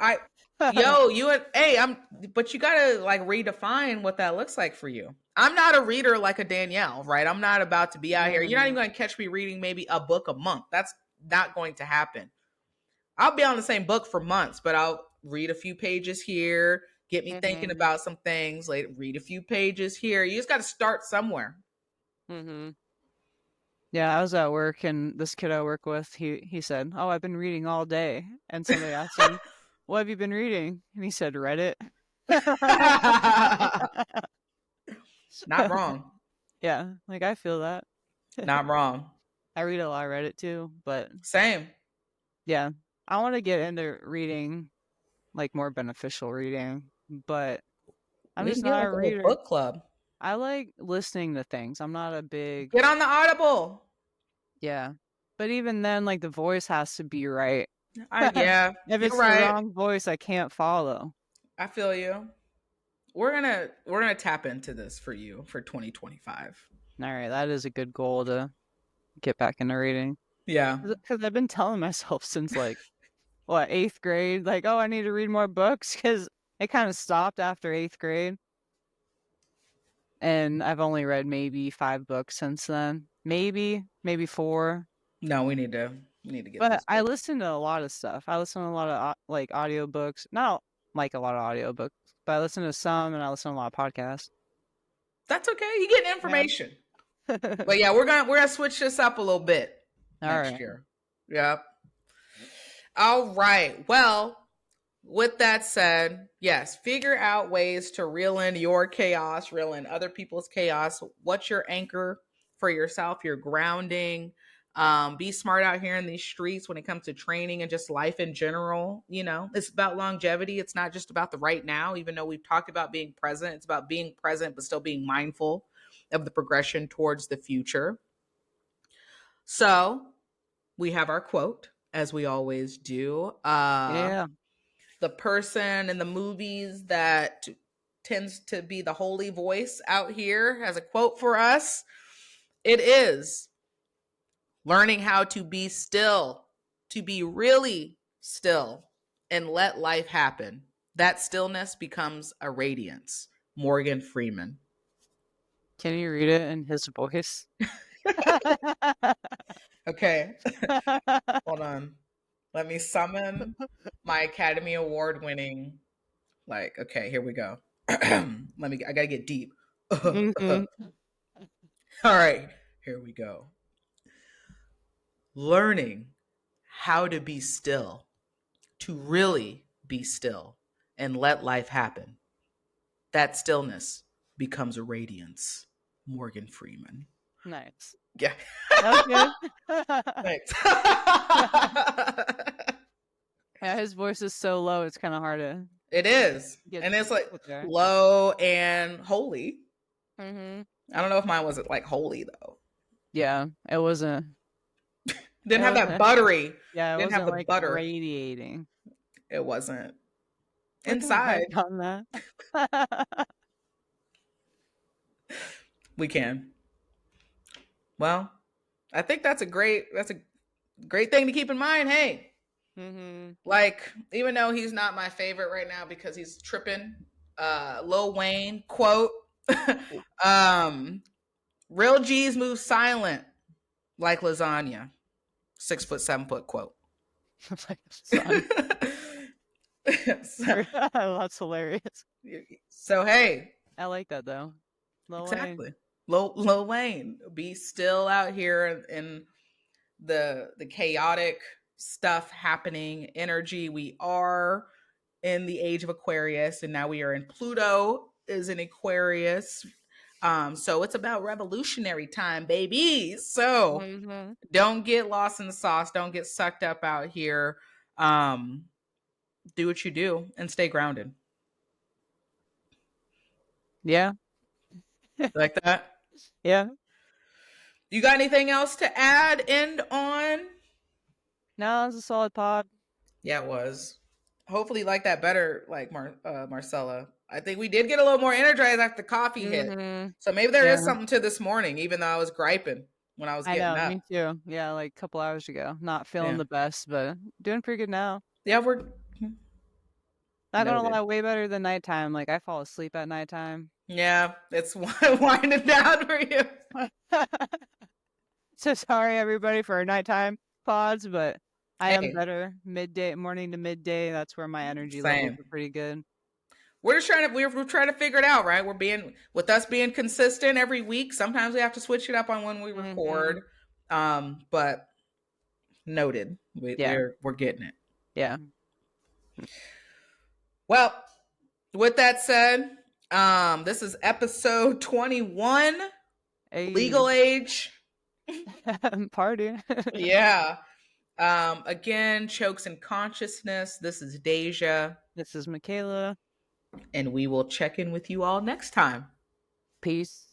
Speaker 2: Yo, you and hey, but you gotta like redefine what that looks like for you. I'm not a reader like a Danielle, right? I'm not about to be out here. You're not even
Speaker 1: Mm,
Speaker 2: gonna catch me reading maybe a book a month. That's not going to happen. I'll be on the same book for months, but I'll read a few pages here, get me thinking
Speaker 1: mm-hmm.
Speaker 2: about some things, like read a few pages here. You just gotta start somewhere.
Speaker 1: Mm-hmm. Yeah, I was at work and this kid I work with, he said, "Oh, I've been reading all day." And somebody asked him, "What have you been reading?" And he said, "Reddit."
Speaker 2: Not wrong.
Speaker 1: Yeah, like I feel that.
Speaker 2: Not wrong.
Speaker 1: I read a lot of Reddit too, but
Speaker 2: Same.
Speaker 1: yeah, I want to get into reading, like more beneficial reading, but I'm
Speaker 2: We
Speaker 1: just
Speaker 2: can get
Speaker 1: not
Speaker 2: like
Speaker 1: a
Speaker 2: a little
Speaker 1: reader.
Speaker 2: book club.
Speaker 1: I like listening to things. I'm not a big,
Speaker 2: Get on the Audible.
Speaker 1: yeah. But even then, like the voice has to be right.
Speaker 2: Yeah,
Speaker 1: If
Speaker 2: you're
Speaker 1: it's the
Speaker 2: right.
Speaker 1: wrong voice, I can't follow.
Speaker 2: I feel you. We're gonna tap into this for you for 2025.
Speaker 1: All right, that is a good goal to get back into reading.
Speaker 2: Yeah.
Speaker 1: Because I've been telling myself since like, what, eighth grade, like, oh, I need to read more books because it kind of stopped after eighth grade. And I've only read maybe 5 books since then. Maybe four.
Speaker 2: No, we need to get
Speaker 1: But
Speaker 2: these
Speaker 1: I
Speaker 2: books.
Speaker 1: listen to a lot of stuff. I listen to a lot of like audiobooks. Not like a lot of audiobooks, but I listen to some and I listen to a lot of podcasts.
Speaker 2: That's okay. You get
Speaker 1: Yeah.
Speaker 2: information. But yeah, we're gonna switch this up a little bit
Speaker 1: All
Speaker 2: next
Speaker 1: right.
Speaker 2: year. Yep. All right. Well, with that said, yes, figure out ways to reel in your chaos, reel in other people's chaos. What's your anchor for yourself? Your grounding. Be smart out here in these streets when it comes to training and just life in general. You know, it's about longevity. It's not just about the right now, even though we've talked about being present. It's about being present, but still being mindful of the progression towards the future. So we have our quote, as we always do.
Speaker 1: Yeah.
Speaker 2: The person in the movies that tends to be the holy voice out here has a quote for us. It is learning how to be still, to be really still and let life happen. That stillness becomes a radiance. Morgan Freeman.
Speaker 1: Can you read it in his voice?
Speaker 2: Okay, hold on. Let me summon my Academy Award winning. Like, okay, here we go. I gotta get deep.
Speaker 1: Mm-hmm.
Speaker 2: All right, here we go. Learning how to be still, to really be still and let life happen. That stillness becomes a radiance. Morgan Freeman.
Speaker 1: Nice.
Speaker 2: Yeah.
Speaker 1: That was good.
Speaker 2: Thanks.
Speaker 1: Yeah, his voice is so low, it's kind of hard to
Speaker 2: It is.
Speaker 1: get
Speaker 2: And it's like
Speaker 1: put there.
Speaker 2: low and holy.
Speaker 1: Mm-hmm.
Speaker 2: I don't know if mine was like holy though.
Speaker 1: Yeah, it wasn't.
Speaker 2: Didn't
Speaker 1: It
Speaker 2: have that
Speaker 1: wasn't.
Speaker 2: buttery.
Speaker 1: Yeah, it
Speaker 2: Didn't have
Speaker 1: wasn't
Speaker 2: the
Speaker 1: like
Speaker 2: butter.
Speaker 1: radiating.
Speaker 2: It wasn't.
Speaker 1: We can work
Speaker 2: Inside,
Speaker 1: on that.
Speaker 2: we can. Well, I think that's a great thing to keep in mind. Hey,
Speaker 1: Mm-hmm.
Speaker 2: like even though he's not my favorite right now because he's tripping, Lil Wayne quote, um, real G's move silent like lasagna. 6 foot, 7 foot quote.
Speaker 1: Like, son.
Speaker 2: so,
Speaker 1: That's hilarious.
Speaker 2: so hey,
Speaker 1: I like that though. Lil Wayne.
Speaker 2: exactly. Lil Wayne, be still out here in the chaotic stuff happening, energy. We are in the age of Aquarius, and now we are in Pluto is in Aquarius. So it's about revolutionary time, baby. So
Speaker 1: Mm-hmm.
Speaker 2: don't get lost in the sauce. Don't get sucked up out here. Um, do what you do and stay grounded.
Speaker 1: Yeah.
Speaker 2: Like that.
Speaker 1: Yeah.
Speaker 2: You got anything else to add? End on?
Speaker 1: No, it's a solid pod.
Speaker 2: Yeah, it was. Hopefully, you like that better, like Marcella. I think we did get a little more energized after coffee hit.
Speaker 1: Mm-hmm.
Speaker 2: So maybe there is
Speaker 1: Yeah.
Speaker 2: something to this morning, even though I was griping when I was
Speaker 1: I
Speaker 2: getting
Speaker 1: know,
Speaker 2: up.
Speaker 1: me too. Yeah, like a couple hours ago. Not feeling
Speaker 2: Yeah.
Speaker 1: the best, but doing pretty good now.
Speaker 2: Yeah, we're
Speaker 1: Not gonna
Speaker 2: noted.
Speaker 1: lie, way better than nighttime. Like I fall asleep at nighttime.
Speaker 2: Yeah, it's winding down for you.
Speaker 1: So sorry everybody for our nighttime pods, but I am
Speaker 2: Hey,
Speaker 1: better midday, morning to midday. That's where my energy levels
Speaker 2: same.
Speaker 1: are pretty good.
Speaker 2: We're just trying to we're trying to figure it out, right? We're being with us being consistent every week. Sometimes we have to switch it up on when we
Speaker 1: Mm-hmm.
Speaker 2: record. But noted.
Speaker 1: Yeah,
Speaker 2: We're getting it.
Speaker 1: yeah.
Speaker 2: Well, with that said, this is episode 21,
Speaker 1: Hey,
Speaker 2: legal age.
Speaker 1: party.
Speaker 2: Yeah. Again, chokes in consciousness. This is Deja,
Speaker 1: This is Michaela.
Speaker 2: and we will check in with you all next time.
Speaker 1: Peace.